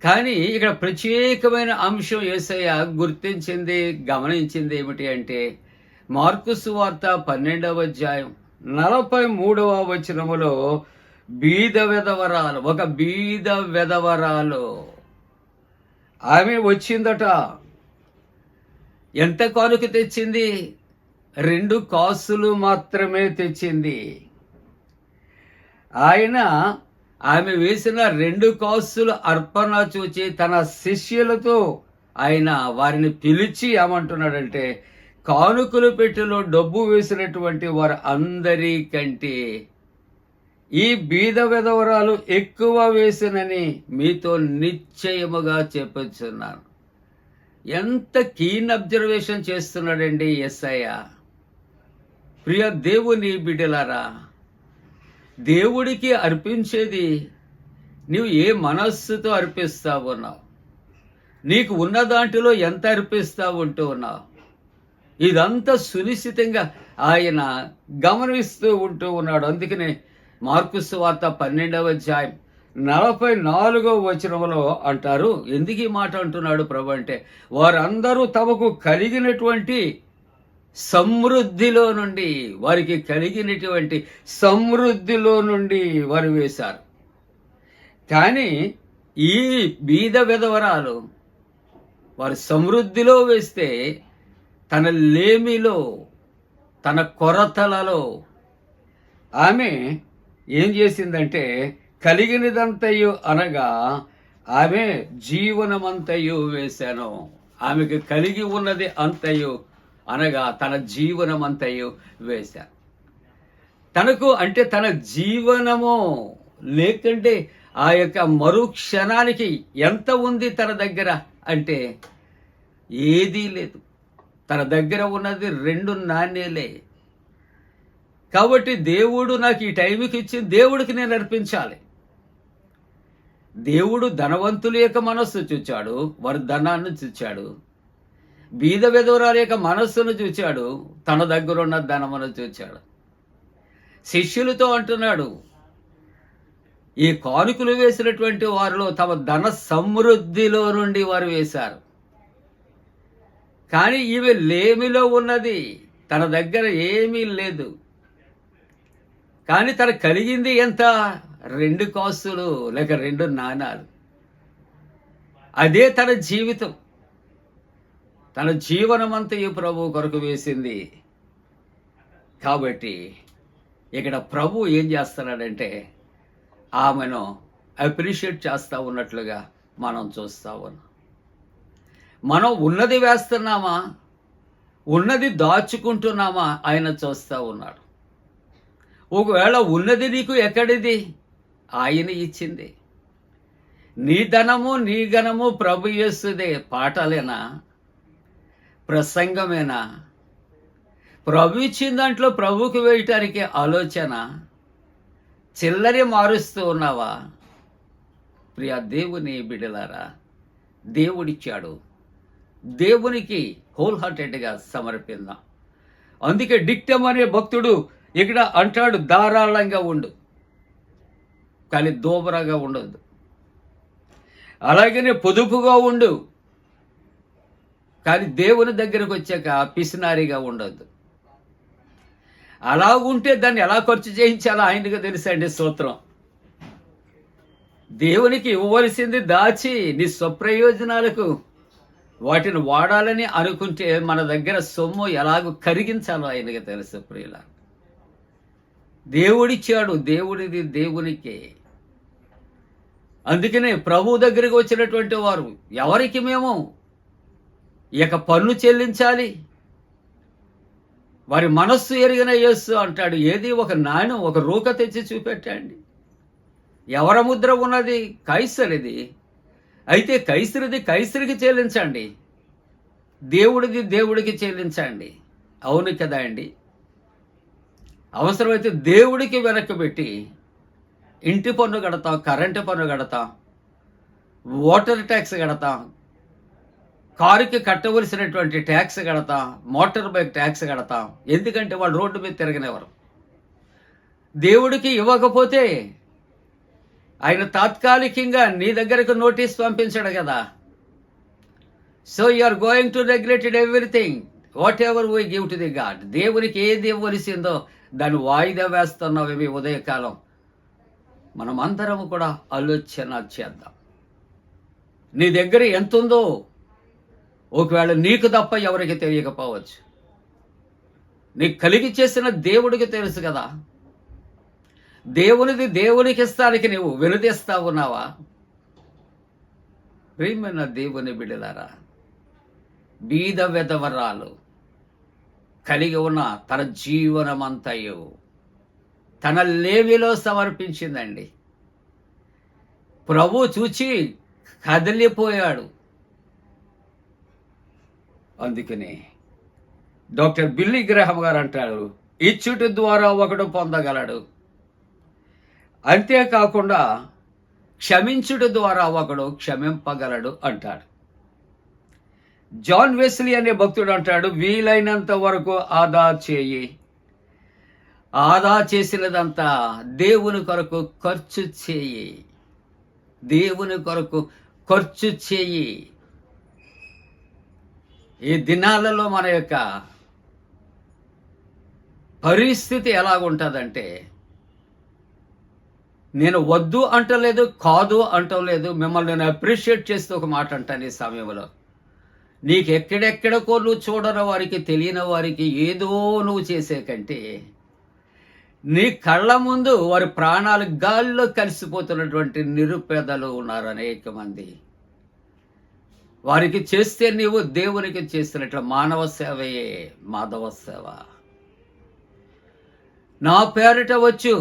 కానీ ఇక్కడ ప్రత్యేకమైన అంశం యేసయ్య గుర్తించింది, గమనించింది ఏమిటి అంటే మార్కు సువార్త 12వ అధ్యాయం 43వ వచనములో బీద వెధవరాలు, ఒక బీద వెధవరాలు ఆమె వచ్చిందట. ఎంత కానుక తెచ్చింది? 2 కాసులు మాత్రమే తెచ్చింది. ఆయన ఆమె వేసిన 2 కాసులు అర్పణ చూచి తన శిష్యులతో ఆయన వారిని పిలిచి ఏమంటున్నాడంటే, కానుకలు పెట్టెలో డబ్బు వేసినటువంటి వారు అందరికంటే ఈ బీద వెధవరాలు ఎక్కువ వేసినని మీతో నిశ్చయముగా చెప్పుచున్నాను. ఎంత కీన్ అబ్జర్వేషన్ చేస్తున్నాడండి యేసయ్య. ప్రియ దేవుని బిడ్డలారా, దేవుడికి అర్పించేది నీవు ఏ మనస్సుతో అర్పిస్తా ఉన్నావు, నీకు ఉన్న దాంట్లో ఎంత అర్పిస్తా ఉంటూ ఉన్నావు, ఇదంతా సునిశ్చితంగా ఆయన గమనిస్తూ ఉంటూ ఉన్నాడు. అందుకనే మార్కు సువార్త 12వ అధ్యాయం 44వ వచనంలో అంటారు. ఎందుకు ఈ మాట అంటున్నాడు ప్రభు అంటే, వారందరూ తమకు కలిగినటువంటి సమృద్ధిలో నుండి, వారికి కలిగినటువంటి సమృద్ధిలో నుండి వారు వేశారు. కానీ ఈ బీద విధవరాలు వారు సమృద్ధిలో వేస్తే తన లేమిలో, తన కొరతలలో ఆమె ఏం చేసిందంటే కలిగినదంతయు అనగా ఆమె జీవనమంతయు వేశాను. ఆమెకు కలిగి ఉన్నది అంతయు అనగా తన జీవనమంతయు వేశాను. తనకు అంటే తన జీవనము లేకంటే ఆ యొక్క మరుక్షణానికి ఎంత ఉంది తన దగ్గర అంటే ఏదీ లేదు. తన దగ్గర ఉన్నది 2 నాణేలే. కాబట్టి దేవుడు నాకు ఈ టైంకి ఇచ్చి దేవుడికి నేను అర్పించాలి. దేవుడు ధనవంతుల యొక్క మనస్సు చూచాడు, వారి ధనాన్ని చూచాడు. బీద విధవరాల యొక్క మనస్సును చూచాడు, తన దగ్గర ఉన్న ధనమును చూచాడు. శిష్యులతో అంటున్నాడు, ఈ కానుకలు వేసినటువంటి వారిలో తమ ధన సమృద్ధిలో నుండి వారు వేశారు. కానీ ఈమె లేమిలో ఉన్నది, తన దగ్గర ఏమీ లేదు. కానీ తన కలిగింది ఎంత? 2 కాసులు లేక 2 నాణాలు. అదే తన జీవితం, తన జీవనమంతయు ప్రభు కొరకు వేసింది. కాబట్టి ఇక్కడ ప్రభు ఏం చేస్తున్నాడంటే ఆమెను అప్రిషియేట్ చేస్తూ ఉన్నట్లుగా మనం చూస్తూ ఉన్నాం. మనం ఉన్నది వేస్తున్నామా, ఉన్నది దాచుకుంటున్నామా ఆయన చూస్తూ ఉన్నాడు. ఒకవేళ ఉన్నది నీకు ఎక్కడిది? ఆయన ఇచ్చింది. నీ ధనము నీ ఘనము ప్రభు యేసుదే. పాటలేనా, ప్రసంగమేనా? ప్రభు ఇచ్చిన దాంట్లో ప్రభుకు వేయటానికి ఆలోచన, చిల్లరి మారుస్తూ ఉన్నావా? ప్రియ దేవుని బిడ్డలారా, దేవుడిచ్చాడు, దేవునికి హోల్ హార్టెడ్గా సమర్పిద్దాం. అందుకే డిక్టమ్ అనే భక్తుడు ఇక్కడ అంటాడు, ధారాళంగా ఉండు కానీ దోబరగా ఉండొద్దు. అలాగనే పొదుపుగా ఉండు కానీ దేవుని దగ్గరకు వచ్చాక పిసినారిగా ఉండొద్దు. అలా ఉంటే దాన్ని ఎలా ఖర్చు చేయించాలో ఆయనకు తెలుసండి. స్తోత్రం. దేవునికి ఇవ్వవలసింది దాచి నీ స్వప్రయోజనాలకు వాటిని వాడాలని అనుకుంటే మన దగ్గర సొమ్ము ఎలాగో కరిగించాలో ఆయనకి తెలుసు ప్రియుల. దేవుడిచ్చాడు, దేవుడిది దేవునికే. అందుకనే ప్రభు దగ్గరికి వచ్చినటువంటి వారు ఎవరికి మేము ఇక పన్ను చెల్లించాలి? వారి మనస్సు ఎరిగిన యేసు అంటాడు, ఏది ఒక నాణ్యం ఒక రూక తెచ్చి చూపెట్టండి. ఎవరి ముద్ర ఉన్నది? కైసరిది. అయితే కైసరిది కైసరికి చెల్లించండి, దేవుడిది దేవుడికి చెల్లించండి. అవును కదా అండి? అవసరమైతే దేవుడికి వెనక్కి పెట్టి ఇంటి పన్ను కడతాం, కరెంటు పన్ను కడతాం, వాటర్ ట్యాక్స్ కడతాం, కారుకి కట్టవలసినటువంటి ట్యాక్స్ కడతాం, మోటార్ బైక్ ట్యాక్స్ కడతాం. ఎందుకంటే వాళ్ళు రోడ్డు మీద తిరగనివ్వరు. దేవుడికి ఇవ్వకపోతే ఆయన తాత్కాలికంగా నీ దగ్గరకు నోటీస్ పంపించడు కదా. So you are going to regulated everything whatever we give to the God. దేవునికి ఏది ఇవ్వవలసిందో దాన్ని వాయిదా వేస్తున్నావేమి ఉదయకాలం. మనం అందరం కూడా ఆలోచన చేద్దాం. నీ దగ్గర ఎంత ఉందో ఒకవేళ నీకు తప్ప ఎవరికి తెలియకపోవచ్చు. నీకు కలిగి చేసిన దేవుడికి తెలుసు కదా. దేవునిది దేవునికి ఇస్తానికి నువ్వు వెనుదిస్తా ఉన్నావా? ప్రియమైన దేవుని బిడ్డలారా, బీద వెధవరాలు కలిగి ఉన్న తన జీవనమంతయు తన లేవిలో సమర్పించిందండి. ప్రభు చూచి కదిలిపోయాడు. అందుకనే డాక్టర్ బిల్లీ గ్రాహం గారు అంటారు, ఇచ్చుట ద్వారా ఒకడు పొందగలడు, అంతేకాకుండా క్షమించుట ద్వారా ఒకడు క్షమింపగలడు అంటాడు. జాన్ వెస్లీ అనే భక్తుడు అంటాడు, వీలైనంత వరకు ఆదా చేయి, ఆదా చేసినదంతా దేవుని కొరకు ఖర్చు చేయి, దేవుని కొరకు ఖర్చు చేయి. ఈ దినాలలో మన యొక్క పరిస్థితి ఎలాగుంటుందంటే, నేను వద్దు అంటలేదు, కాదు అంటలేదు, మిమ్మల్ని నేను అప్రిషియేట్ చేస్తూ ఒక మాట అంటాను ఈ సమయంలో. నీకు ఎక్కడెక్కడికో నువ్వు చూడని వారికి, తెలియని వారికి ఏదో నువ్వు చేసే కంటే నీ కళ్ళ ముందు వారి ప్రాణాలు గాల్లో కలిసిపోతున్నటువంటి నిరుపేదలు ఉన్నారు అనేక మంది. వారికి చేస్తే నీవు దేవునికి చేస్తున్నట్లు మానవ సేవయే మాధవ సేవ. నా పేరిట వచ్చు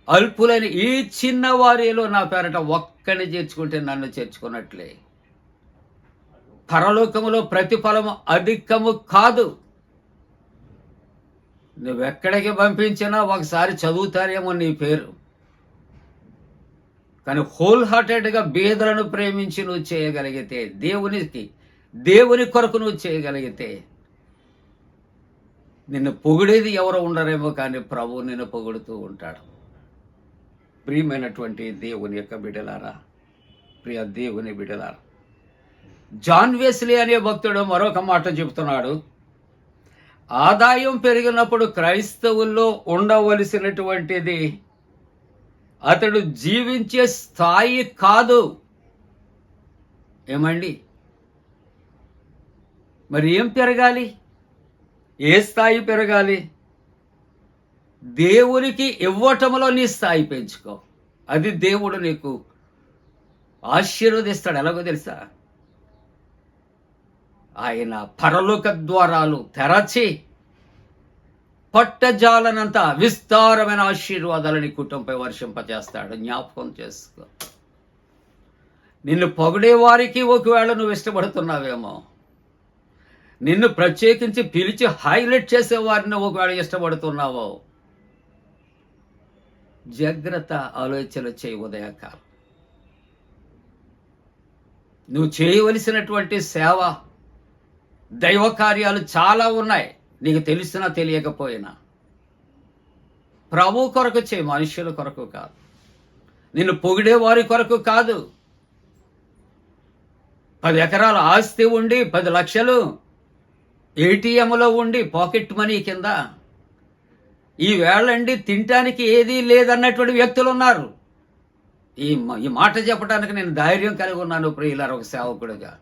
అల్పులని ఈ చిన్న వారిలో నా పేరిట ఒక్కని చేర్చుకుంటే నన్ను చేర్చుకున్నట్లే. పరలోకములో ప్రతిఫలము అధికము కాదు. నువ్వెక్కడికి పంపించినా ఒకసారి చదువుతారేమో నీ పేరు, కానీ హోల్ హార్టెడ్గా బీదలను ప్రేమించి నువ్వు చేయగలిగితే, దేవుని కొరకు నువ్వు చేయగలిగితే, నిన్ను పొగిడేది ఎవరు ఉండరేమో కానీ ప్రభువు నిన్ను పొగుడుతూ ఉంటాడు. ప్రియమైనటువంటి దేవుని యొక్క బిడ్డలారా, ప్రియ దేవుని బిడ్డలారా, జాన్ వెస్లీ అనే భక్తుడు మరొక మాట చెబుతున్నాడు. ఆదాయం పెరిగినప్పుడు క్రైస్తవుల్లో ఉండవలసినటువంటిది అతడు జీవించే స్థాయి కాదు. ఏమండి, మరి ఏం పెరగాలి? ఏ స్థాయి పెరగాలి? దేవునికి ఇవ్వటంలో నీ స్థాయి పెంచుకో. అది దేవుడు నీకు ఆశీర్వదిస్తాడు. ఎలాగో తెలుసా? ఆయన పరలోక ద్వారాలు తెరచి పట్టజాలనంత విస్తారమైన ఆశీర్వాదాలని కుటుంబంపై వర్షింపజేస్తాడు. జ్ఞాపకం చేసుకో. నిన్ను పొగిడే వారికి ఒకవేళ నువ్వు ఇష్టపడుతున్నావేమో, నిన్ను ప్రత్యేకించి పిలిచి హైలైట్ చేసే వారిని ఒకవేళ ఇష్టపడుతున్నావో, జాగ్రత్త ఆలోచన చేయి. ఉదయకాలం నువ్వు చేయవలసినటువంటి సేవ, దైవ కార్యాలు చాలా ఉన్నాయి. నీకు తెలిసినా తెలియకపోయినా ప్రభు కొరకు చేయి, మనుషుల కొరకు కాదు. నిన్ను పొగిడే వారి కొరకు కాదు. 10 ఎకరాల ఆస్తి ఉండి 10 లక్షలు ఏటీఎంలో ఉండి పాకెట్ మనీ కింద ఈ వేళండి తినటానికి ఏదీ లేదన్నటువంటి వ్యక్తులు ఉన్నారు. ఈ మాట చెప్పడానికి నేను ధైర్యం కలిగి ఉన్నాను ప్రియులారా, ఒక సేవకుడిగా.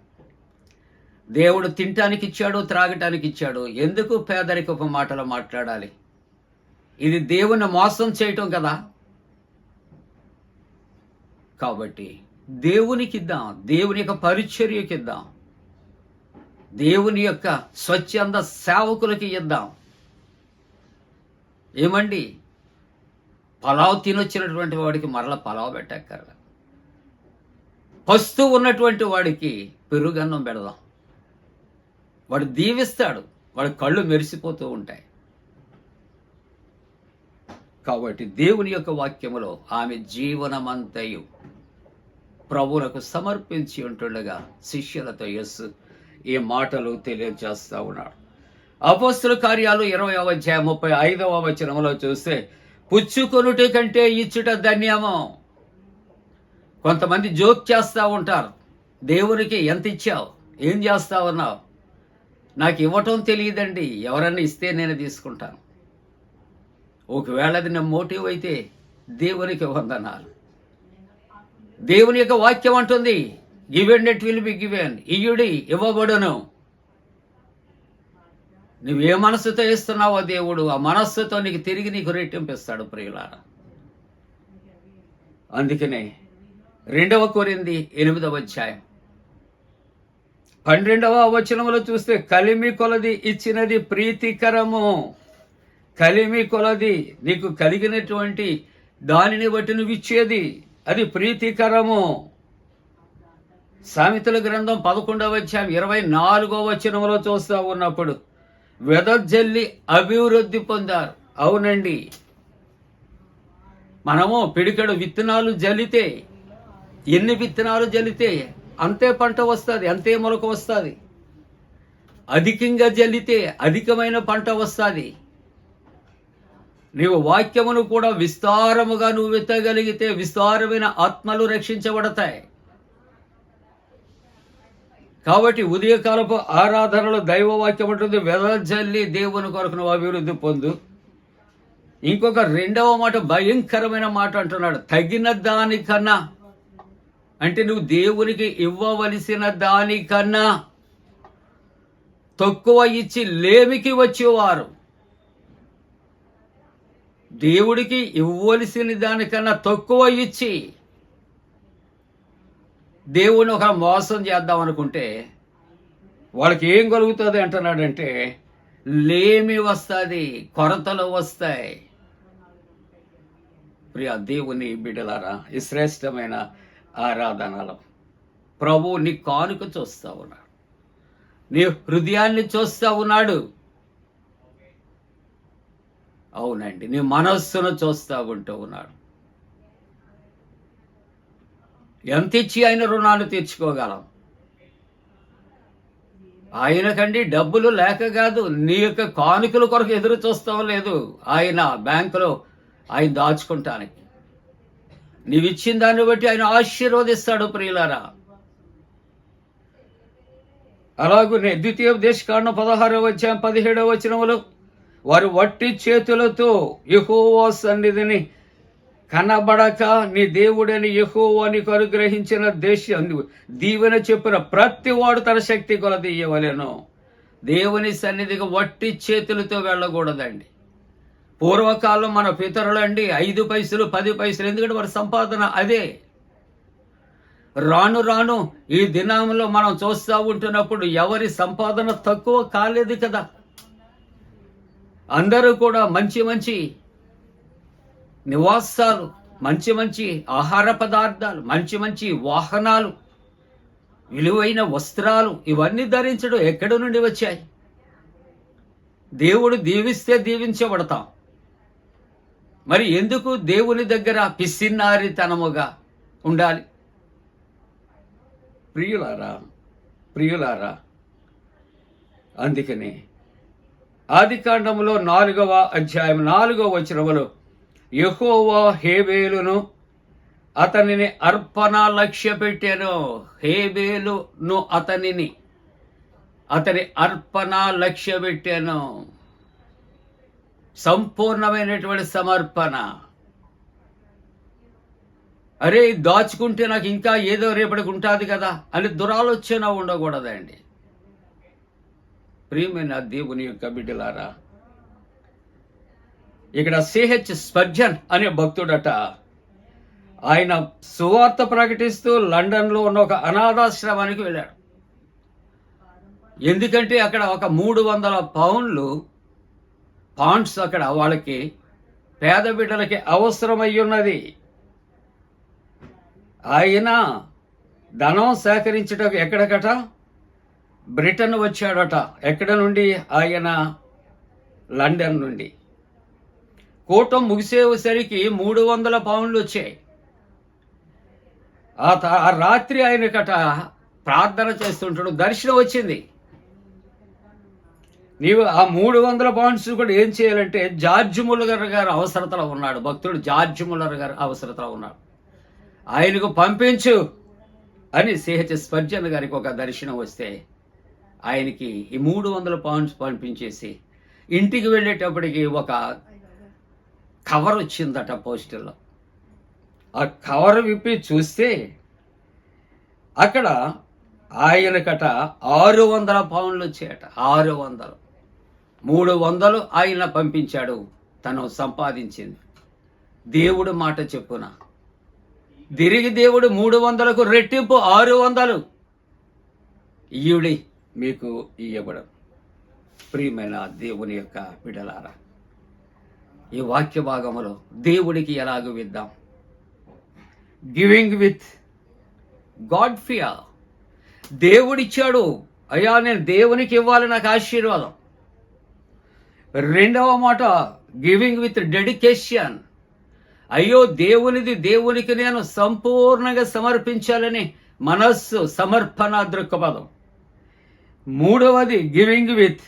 దేవుడు తినటానికి ఇచ్చాడు, త్రాగటానికి ఇచ్చాడు. ఎందుకు పేదరికపు మాటలు మాట్లాడాలి? ఇది దేవుని మోసం చేయటం కదా. కాబట్టి దేవునికి ఇద్దాం, దేవుని యొక్క పరిచర్యకి ఇద్దాం, దేవుని యొక్క స్వచ్ఛంద సేవకులకి ఇద్దాం. ఏమండి, పలావ్ తినొచ్చినటువంటి వాడికి మరలా పలావ్ పెట్టక్కర్లా. పస్తు ఉన్నటువంటి వాడికి పెరుగన్నం పెడదాం. వాడు దీవిస్తాడు, వాడి కళ్ళు మెరిసిపోతూ ఉంటాయి. కాబట్టి దేవుని యొక్క వాక్యములో ఆమె జీవనమంతయు ప్రభువులకు సమర్పించి ఉంటుండగా శిష్యులతో యేసు ఈ మాటలు తెలియజేస్తా ఉన్నాడు. అపోస్తుల కార్యాలు 20వ అధ్యాయం 35వ వచనంలో చూస్తే, పుచ్చుకొనుట కంటే ఇచ్చుట ధన్యము. కొంతమంది జోక్ చేస్తూ ఉంటారు, దేవునికి ఎంత ఇచ్చావు, ఏం చేస్తా ఉన్నావు? నాకు ఇవ్వటం తెలియదండి, ఎవరన్నా ఇస్తే నేను తీసుకుంటాను. ఒకవేళ అది నా మోటివ్ అయితే దేవునికి వందనాలు. దేవుని యొక్క వాక్యం అంటుంది, give and it will be given, ఇయ్యుడి ఇవ్వబడును. నువ్వే మనస్సుతో ఇస్తున్నావో దేవుడు ఆ మనస్సుతో నీకు తిరిగి నీకు రెట్టింపిస్తాడు ప్రియులారా. అందుకనే 2 కొరింథీ 8వ అధ్యాయం 12వ వచనంలో చూస్తే, కలిమి కొలది ఇచ్చినది ప్రీతికరము. కలిమి కొలది నీకు కలిగినటువంటి దానిని బట్టి నువ్వు ఇచ్చేది అది ప్రీతికరము. సామెతల గ్రంథం 11వ అధ్యాయం 24వ వచనంలో చూస్తూ ఉన్నప్పుడు, వెదజల్లి అభివృద్ధి పొందారు. అవునండి, మనము పిడికెడు విత్తనాలు జల్లితే, ఎన్ని విత్తనాలు జల్లితే అంతే పంట వస్తుంది, అంతే మొలక వస్తుంది. అధికంగా జల్లితే అధికమైన పంట వస్తుంది. నీవు వాక్యమును కూడా విస్తారముగా నువ్వు విత్తగలిగితే విస్తారమైన ఆత్మలు రక్షించబడతాయి. కాబట్టి ఉదయకాలపు ఆరాధనలో దైవవాక్యం ఉంటుంది, వెదజల్లి దేవుని కొరకు నువ్వు అభివృద్ధి పొందు. ఇంకొక 2వ మాట, భయంకరమైన మాట అంటున్నాడు, తగిన దానికన్నా. అంటే నువ్వు దేవునికి ఇవ్వవలసిన దానికన్నా తక్కువ ఇచ్చి లేమికి వచ్చేవారు. దేవుడికి ఇవ్వవలసిన దానికన్నా తక్కువ ఇచ్చి దేవుని ఒక మోసం చేద్దాం అనుకుంటే వాళ్ళకి ఏం కలుగుతుంది అంటున్నాడంటే, లేమి వస్తుంది, కొరతలు వస్తాయి. ప్రియ దేవుని బిడ్డలారా, ఈ శ్రేష్టమైన ఆరాధనలో ప్రభు నీ కానుక చూస్తూ ఉన్నాడు, నీ హృదయాన్ని చూస్తూ ఉన్నాడు. అవునండి, నీ మనస్సును చూస్తూ ఉంటూ ఉన్నాడు. ఎంత ఇచ్చి ఆయన రుణాలు తీర్చుకోగలం? ఆయనకండి డబ్బులు లేక కాదు, నీ యొక్క కానుకల కొరకు ఎదురు చూస్తాం లేదు. ఆయన బ్యాంకులో ఆయన దాచుకుంటానికి నీవిచ్చిన దాన్ని బట్టి ఆయన ఆశీర్వదిస్తాడు ప్రియులారా. అలాగునే ద్వితీయోపదేశకాండం 16వ అధ్యాయం 17వ వచనములో, వారు వట్టి చేతులతో యెహోవా సన్నిధిని కనబడక నీ దేవుడని యెహోవా నీకు అనుగ్రహించిన దేశం దీవెన చెప్పిన ప్రతి వాడు తన శక్తి కొలది ఇయ్యవలెను. దేవుని సన్నిధికి వట్టి చేతులతో వెళ్ళకూడదండి. పూర్వకాలం మన పితరులండి 5 పైసలు 10 పైసలు, ఎందుకంటే వారి సంపాదన అదే. రాను రాను ఈ దినంలో మనం చూస్తూ ఉంటున్నప్పుడు ఎవరి సంపాదన తక్కువ కాలేదు కదా. అందరూ కూడా మంచి మంచి నివాసాలు, మంచి మంచి ఆహార పదార్థాలు, మంచి మంచి వాహనాలు, విలువైన వస్త్రాలు, ఇవన్నీ ధరించడం ఎక్కడి నుండి వచ్చాయి? దేవుడు దీవిస్తే దీవించబడతాం. మరి ఎందుకు దేవుని దగ్గర పిసిన్నారితనముగా ఉండాలి? ప్రియులారా, అందుకని ఆదికాండములో 4వ అధ్యాయం 4వ వచనములో, యెహోవా హేబేలును అతనిని అర్పణ లక్ష్య పెట్టాను. హేబేలును అతని అర్పణ లక్ష్య పెట్టాను. సంపూర్ణమైనటువంటి సమర్పణ. అరే దాచుకుంటే నాకు ఇంకా ఏదో రేపటికి ఉంటుంది కదా అని దురాలోచన ఉండకూడదండి. ప్రియమైన దేవుని యొక్క బిడ్డలారా, ఇక్కడ సిహెచ్ స్పర్జన్ అనే భక్తుడట, ఆయన సువార్త ప్రకటిస్తూ లండన్లో ఉన్న ఒక అనాథాశ్రమానికి వెళ్ళాడు. ఎందుకంటే అక్కడ ఒక 300 పాండ్స్ అక్కడ వాళ్ళకి పేద బిడ్డలకి అవసరమయ్యున్నది. ఆయన ధనం సేకరించటకు ఎక్కడికట బ్రిటన్ వచ్చాడట. ఎక్కడ నుండి? ఆయన లండన్ నుండి. కూటం ముగిసేసరికి 300 పౌండ్లు వచ్చాయి. ఆ రాత్రి ఆయనకట ప్రార్థన చేస్తుంటాడు, దర్శనం వచ్చింది. నీవు ఆ 300 పౌండ్స్ కూడా ఏం చేయాలంటే, జార్జ్ ముల్లర్ గారు అవసరతలో ఉన్నాడు, భక్తుడు జార్జ్ ముల్లర్ గారు అవసరతలో ఉన్నాడు, ఆయనకు పంపించు అని సిహెచ్ స్పర్జన్ గారికి ఒక దర్శనం వస్తే ఆయనకి ఈ 300 పౌండ్స్ పంపించేసి ఇంటికి వెళ్ళేటప్పటికి ఒక కవర్ వచ్చిందట పోస్టుల్లో. ఆ కవర్ విప్పి చూస్తే అక్కడ ఆయనకట 600 పౌండ్లు వచ్చాయట. 600, 300 ఆయన పంపించాడు, తను సంపాదించింది. దేవుడు మాట చెప్పున తిరిగి దేవుడు 300కు రెట్టింపు 600 ఈవిడి మీకు ఇవ్వబడం. ప్రియమైన దేవుని యొక్క బిడ్డలారా, ఈ వాక్య భాగములో దేవుడికి ఎలాగ విద్దాం? Giving with God fear. దేవుడిచ్చాడు, అయ్యా నేను దేవునికి ఇవ్వాలి, నాకు ఆశీర్వాదం. రెండవ మాట గివింగ్ విత్ డెడికేషన్. అయ్యో దేవునిది దేవునికి నేను సంపూర్ణంగా సమర్పించాలని మనస్సు, సమర్పణ దృక్పథం. మూడవది గివింగ్ విత్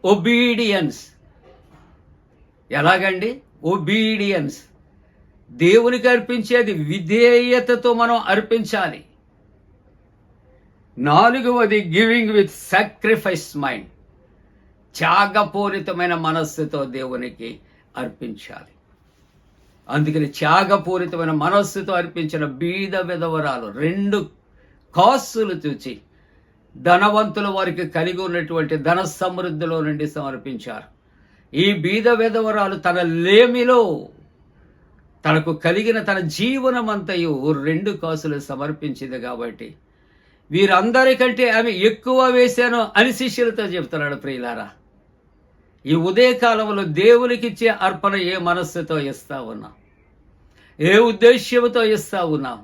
ఒబీడియన్స్. ఎలాగండి? ఒబీడియన్స్. దేవునికి అర్పించేది విధేయతతో మనం అర్పించాలి. నాలుగవది గివింగ్ విత్ సాక్రిఫైస్ మైండ్. త్యాగపూరితమైన మనస్సుతో దేవునికి అర్పించాలి. అందుకని త్యాగపూరితమైన మనస్సుతో అర్పించిన బీద విధవరాలు 2 కాసులు చూచి ధనవంతుల వారికి కలిగి ఉన్నటువంటి ధన సమృద్ధిలో నుండి సమర్పించారు. ఈ బీద విధవరాలు తన లేమిలో తనకు కలిగిన తన జీవనమంతయు 2 కాసులు సమర్పించింది. కాబట్టి వీరందరికంటే ఆమె ఎక్కువ వేశాను అని శిష్యులతో చెప్తున్నాడు. ప్రియులారా, ఈ ఉదయకాలంలో దేవునికిచ్చే అర్పణ ఏ మనస్సుతో ఇస్తా ఉన్నాం? ఏ ఉద్దేశ్యంతో ఇస్తా ఉన్నాం?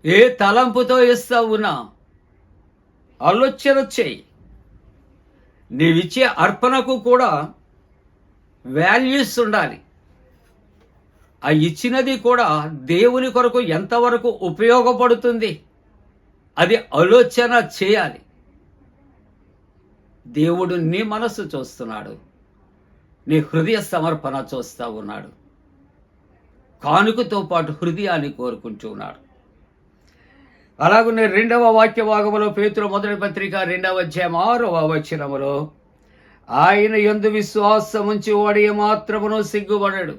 ఏ తలంపుతో ఇస్తా ఉన్నాం? ఆలోచన చేయి. నీవిచ్చే అర్పణకు కూడా వాల్యూస్ ఉండాలి. ఆ ఇచ్చినది కూడా దేవుని కొరకు ఎంతవరకు ఉపయోగపడుతుంది అది ఆలోచన చేయాలి. దేవుడు నీ మనస్సు చూస్తున్నాడు, నీ హృదయ సమర్పణ చూస్తూ ఉన్నాడు. కానుకతో పాటు హృదయాన్ని కోరుకుంటున్నాడు. అలాగనే 2వ వాక్య భాగములో పేతురు మొదటి పత్రిక 2వ అధ్యాయం 6వ వచనములో, ఆయన యందు విశ్వాసం ఉంచి వాడు ఏమాత్రమునూ సిగ్గుపడడు.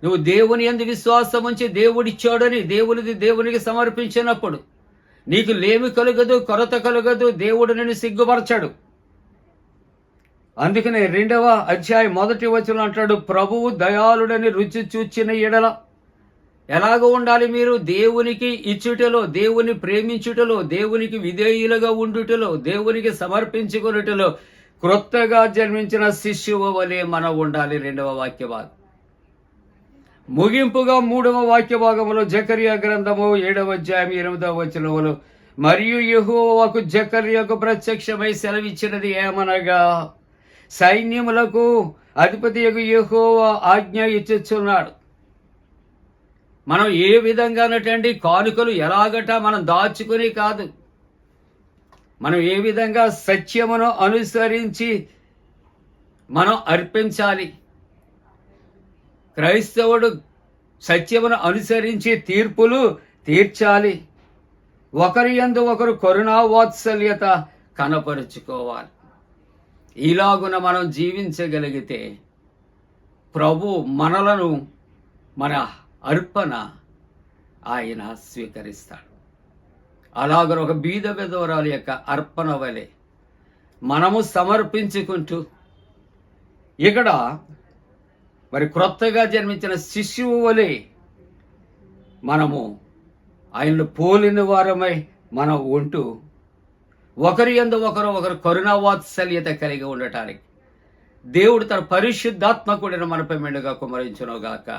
నువ్వు దేవుని యందు విశ్వాసం ఉంచి దేవుడిచ్చాడని దేవునిది దేవునికి సమర్పించినప్పుడు నీకు లేమి కలుగదు, కొరత కలుగదు, దేవుడు నిన్ను సిగ్గుపరచాడు. అందుకనే 2వ అధ్యాయం 1వ వచనం అంటాడు, ప్రభువు దయాళుడని రుచి చూచిన ఎడల ఎలాగ ఉండాలి మీరు? దేవునికి ఇచ్చుటలో, దేవుని ప్రేమించుటలో, దేవునికి విధేయులుగా ఉండుటలో, దేవునికి సమర్పించుకున్నటలో క్రొత్తగా జన్మించిన శిశువు వలె మనం ఉండాలి. 2వ వాక్య భాగం. ముగింపుగా 3వ వాక్య భాగంలో జకర్యా గ్రంథము 7వ అధ్యాయం 8వ వచనములో, మరియు యెహోవాకు జకర్యాకు ప్రత్యక్షమై సెలవిచ్చినది ఏమనగా, సైన్యములకు అధిపతియగు యెహోవా ఆజ్ఞ ఇచ్చుచున్నాడు. మనం ఏ విధంగానటండి కానుకలు ఎలాగట మనం దాచుకుని కాదు, మనం ఏ విధంగా సత్యమును అనుసరించి మనం అర్పించాలి. క్రైస్తవుడు సత్యమును అనుసరించి తీర్పులు తీర్చాలి. ఒకరి యందు ఒకరు కరుణా వాత్సల్యత కనపరుచుకోవాలి. ఇలాగున మనం జీవించగలిగితే ప్రభు మనలను మన అర్పణ ఆయన స్వీకరిస్తాడు. అలాగ ఒక బీద విధవరాలు యొక్క అర్పణ వలె మనము సమర్పించుకుంటూ ఇక్కడ మరి క్రొత్తగా జన్మించిన శిశువు వలె మనము ఆయనను పోలిన వారమై మనం ఉంటూ ఒకరి యందు ఒకరు కరుణా వాత్సల్యత కలిగి ఉండటానికి దేవుడు తన పరిశుద్ధాత్మకుడిని మనపై మెండుగా కుమరించునుగాక.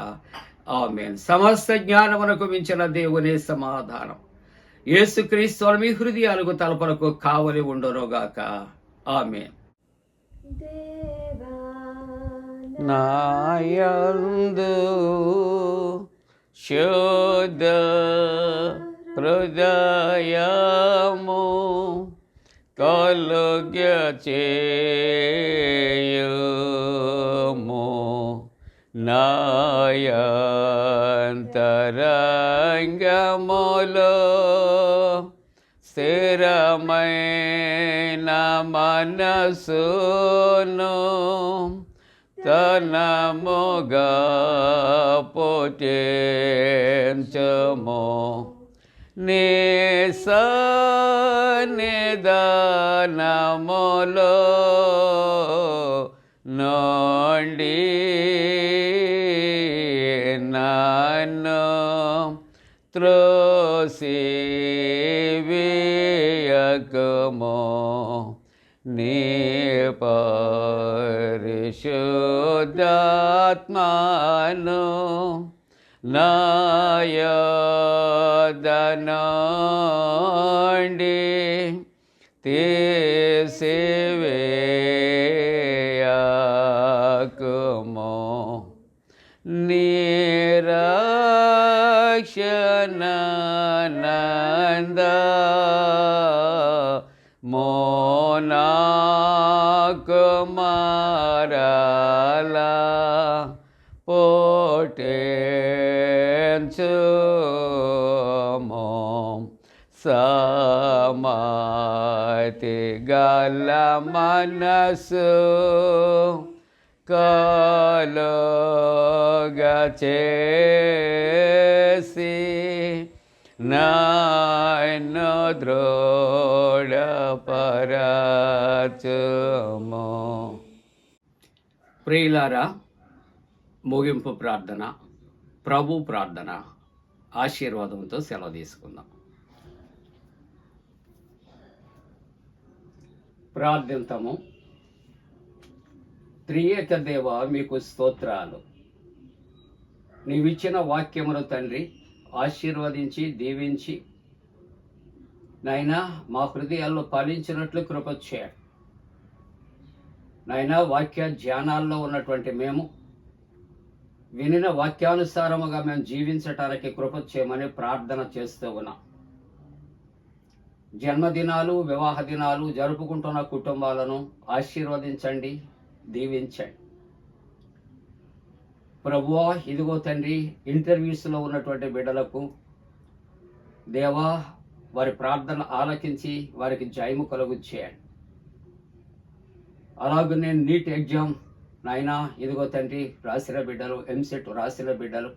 ఆమేన్. సమస్త జ్ఞానమునకు మించిన దేవుని సమాధానం యేసుక్రీస్తు మీ హృదయాలకు తలపలకు కావలి ఉండునుగాక. ఆమేన్. దేవా నాయందు శుద్ధ హృదయము కలుగచేయుము, నాయంతరంగములో స్థిరమైన మనసును తనముగా పుట్టించుము, నీ సన్నిధానములో నుండి నన్ను త్రోసివేయకుము, నీ పరిశుద్ధాత్మను నా యొద్ద నుండి తీసివేయకుము, నిరక్షణానంద మోనాకు మారలా పుట్టించుము, సమాతి గల మనసు కలుగచేసి నన్ను దృఢపరచుము. ప్రియులారా, ముగింపు ప్రార్థన, ప్రభు ప్రార్థన ఆశీర్వాదంతో సెలవు తీసుకుందాం. ప్రార్థింతము. త్రియేక దేవ, మీకు స్తోత్రాలు. నీవిచ్చిన వాక్యమును తండ్రి ఆశీర్వదించి దీవించి నాయనా మా హృదయాల్లో పాలించినట్లు కృప చేయండి. నాయనా వాక్య ధ్యానాల్లో ఉన్నటువంటి మేము వినిన వాక్యానుసారముగా మేము జీవించటానికి కృప చేయమని ప్రార్థన చేస్తూ ఉన్నాం. జన్మదినాలు, వివాహ దినాలు జరుపుకుంటున్న కుటుంబాలను ఆశీర్వదించండి, దీవించండి. ప్రభువా, ఇదిగో తండ్రి, ఇంటర్వ్యూస్లో ఉన్నటువంటి బిడ్డలకు దేవా వారి ప్రార్థన ఆలకించి వారికి జయము కలుగు చేయండి. అలాగనే నీట్ ఎగ్జామ్ నాయనా ఇదిగో తండ్రి రాసిన బిడ్డలు, ఎంసెట్ రాసిన బిడ్డలు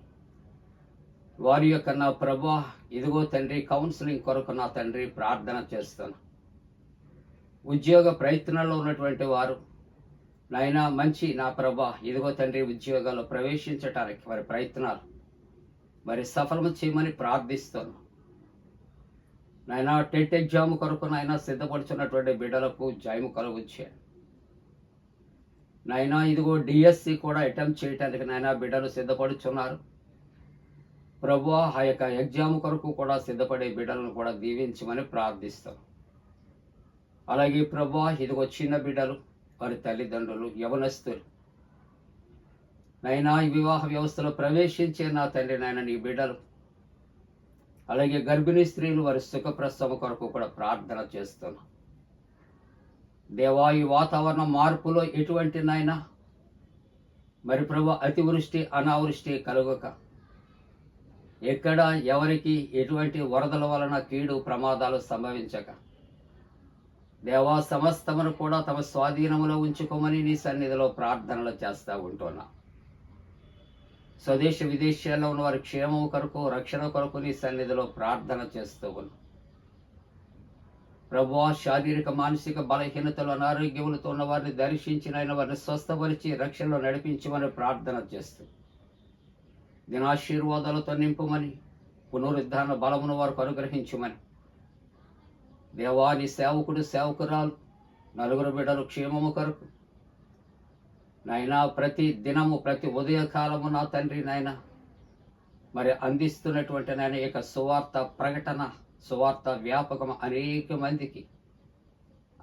వారి యొక్క నా ప్రభా ఇదిగో తండ్రి కౌన్సిలింగ్ కొరకు నా తండ్రి ప్రార్థన చేస్తాను. ఉద్యోగ ప్రయత్నాల్లో ఉన్నటువంటి వారు నాయనా మంచి నా ప్రభా ఇదిగో తండ్రి ఉద్యోగాల్లో ప్రవేశించటానికి వారి ప్రయత్నాలు మరి సఫలము చేయమని ప్రార్థిస్తాను. నాయనా టెట్ ఎగ్జామ్ కొరకు నాయనా సిద్ధపడుచున్నటువంటి బిడ్డలకు జయము కలుగుచ్చే నాయనా. ఇదిగో డిఎస్సి కూడా అటెంప్ట్ చేయటానికి నాయనా బిడ్డలు సిద్ధపడుచున్నారు. ప్రభువా ఆ యొక్క ఎగ్జామ్ కొరకు కూడా సిద్ధపడే బిడ్డలను కూడా దీవించమని ప్రార్థిస్తాం. అలాగే ప్రభువా ఇదిగో చిన్న బిడ్డలు, వారి తల్లిదండ్రులు, యవనస్తులు నైనా ఈ వివాహ వ్యవస్థలో ప్రవేశించే నా తండ్రి నాయన నీ బిడ్డలు, అలాగే గర్భిణీ స్త్రీలు వారి సుఖప్రసవం కొరకు కూడా ప్రార్థన చేస్తున్నాం. దేవా ఈ వాతావరణ మార్పులో ఎటువంటి నాయన మరి ప్రభు అతివృష్టి అనావృష్టి కలుగక ఎక్కడ ఎవరికి ఎటువంటి వరదల వలన కీడు ప్రమాదాలు సంభవించక దేవా సమస్తమును కూడా తమ స్వాధీనములో ఉంచుకోమని నీ సన్నిధిలో ప్రార్థనలు చేస్తూ ఉంటున్నా. స్వదేశ విదేశాల్లో ఉన్న వారి క్షేమం కొరకు, రక్షణ కొరకు నీ సన్నిధిలో ప్రార్థన చేస్తూ ఉన్నాం. ప్రభువా, శారీరక మానసిక బలహీనతలు అనారోగ్యములతో ఉన్న వారిని దర్శించిన ఆయన వారిని స్వస్థపరిచి రక్షణలో నడిపించమని ప్రార్థన చేస్తూ దినాశీర్వాదాలతో నింపమని, పునరుద్ధాన బలమును వారికి అనుగ్రహించమని, దేవాని సేవకుడు సేవకురాలు నలుగురు బిడ్డలు క్షేమము కొరకు నాయనా ప్రతి దినము ప్రతి ఉదయకాలము నా తండ్రి నాయన మరి అందిస్తున్నటువంటి నాయన యొక్క సువార్త ప్రకటన, సువార్త వ్యాపకం అనేక మందికి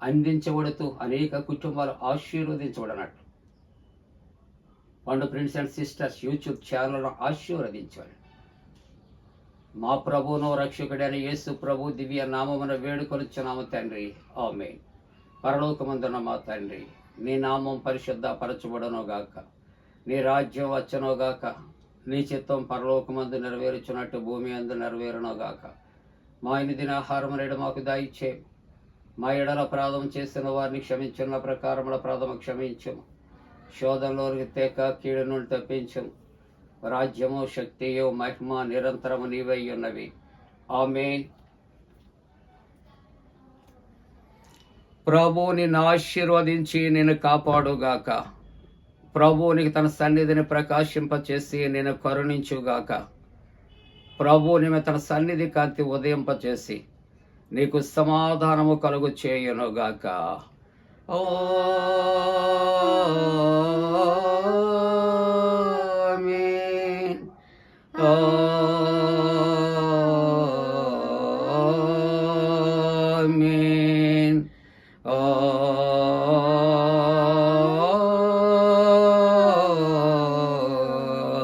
అందించబడుతూ అనేక కుటుంబాలు ఆశీర్వదించబడినట్లు పండు ఫ్రెండ్స్ అండ్ సిస్టర్స్ యూట్యూబ్ ఛానల్ను ఆశీర్వదించాలి. మా ప్రభువును రక్షకుడైన యేసు ప్రభు దివ్య నామమున వేడుకొలుచున్నాము తండ్రి, ఆమేన్. పరలోకమందున్న మా తండ్రి, నీ నామం పరిశుద్ధ పరచబడనుగాక, నీ రాజ్యం వచ్చనుగాక, నీ చిత్తం పరలోకమందు నెరవేర్చున్నట్టు భూమి అందు నెరవేరునుగాక. మా దిన ఆహారం నేడు మాకు దయచే, మా ఎడల అపరాధం చేసిన వారిని క్షమించున్న ప్రకారముల అపరాధము క్షమించము, శోధనలోనికి తేక కీడు నుండి తప్పించము. రాజ్యము, శక్తియు, మహిమ నిరంతరము నీవై ఉన్నవి, ఆమేన్. ప్రభువు నిన్ను ఆశీర్వదించి నిన్ను కాపాడుగాక. ప్రభువు నీకు తన సన్నిధిని ప్రకాశింపచేసి నేను కరుణించుగాక. ప్రభువు నీవు తన సన్నిధి కాంతి ఉదయింపచేసి నీకు సమాధానము కలుగు చేయునుగాక. ఆమేన్. ఆమేన్.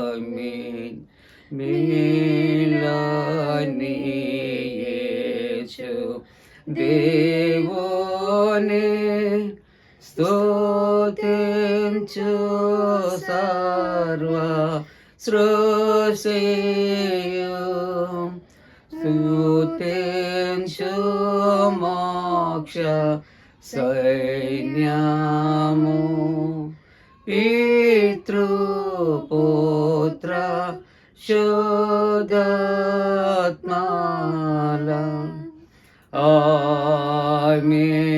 ఆమేన్. మేలాని యేసు దేవుని స్తుతించు సర్వ సృష్టియు, స్తుతించు మోక్ష సైన్యము, పితృపుత్ర శుద్ధాత్మల. ఆమేన్.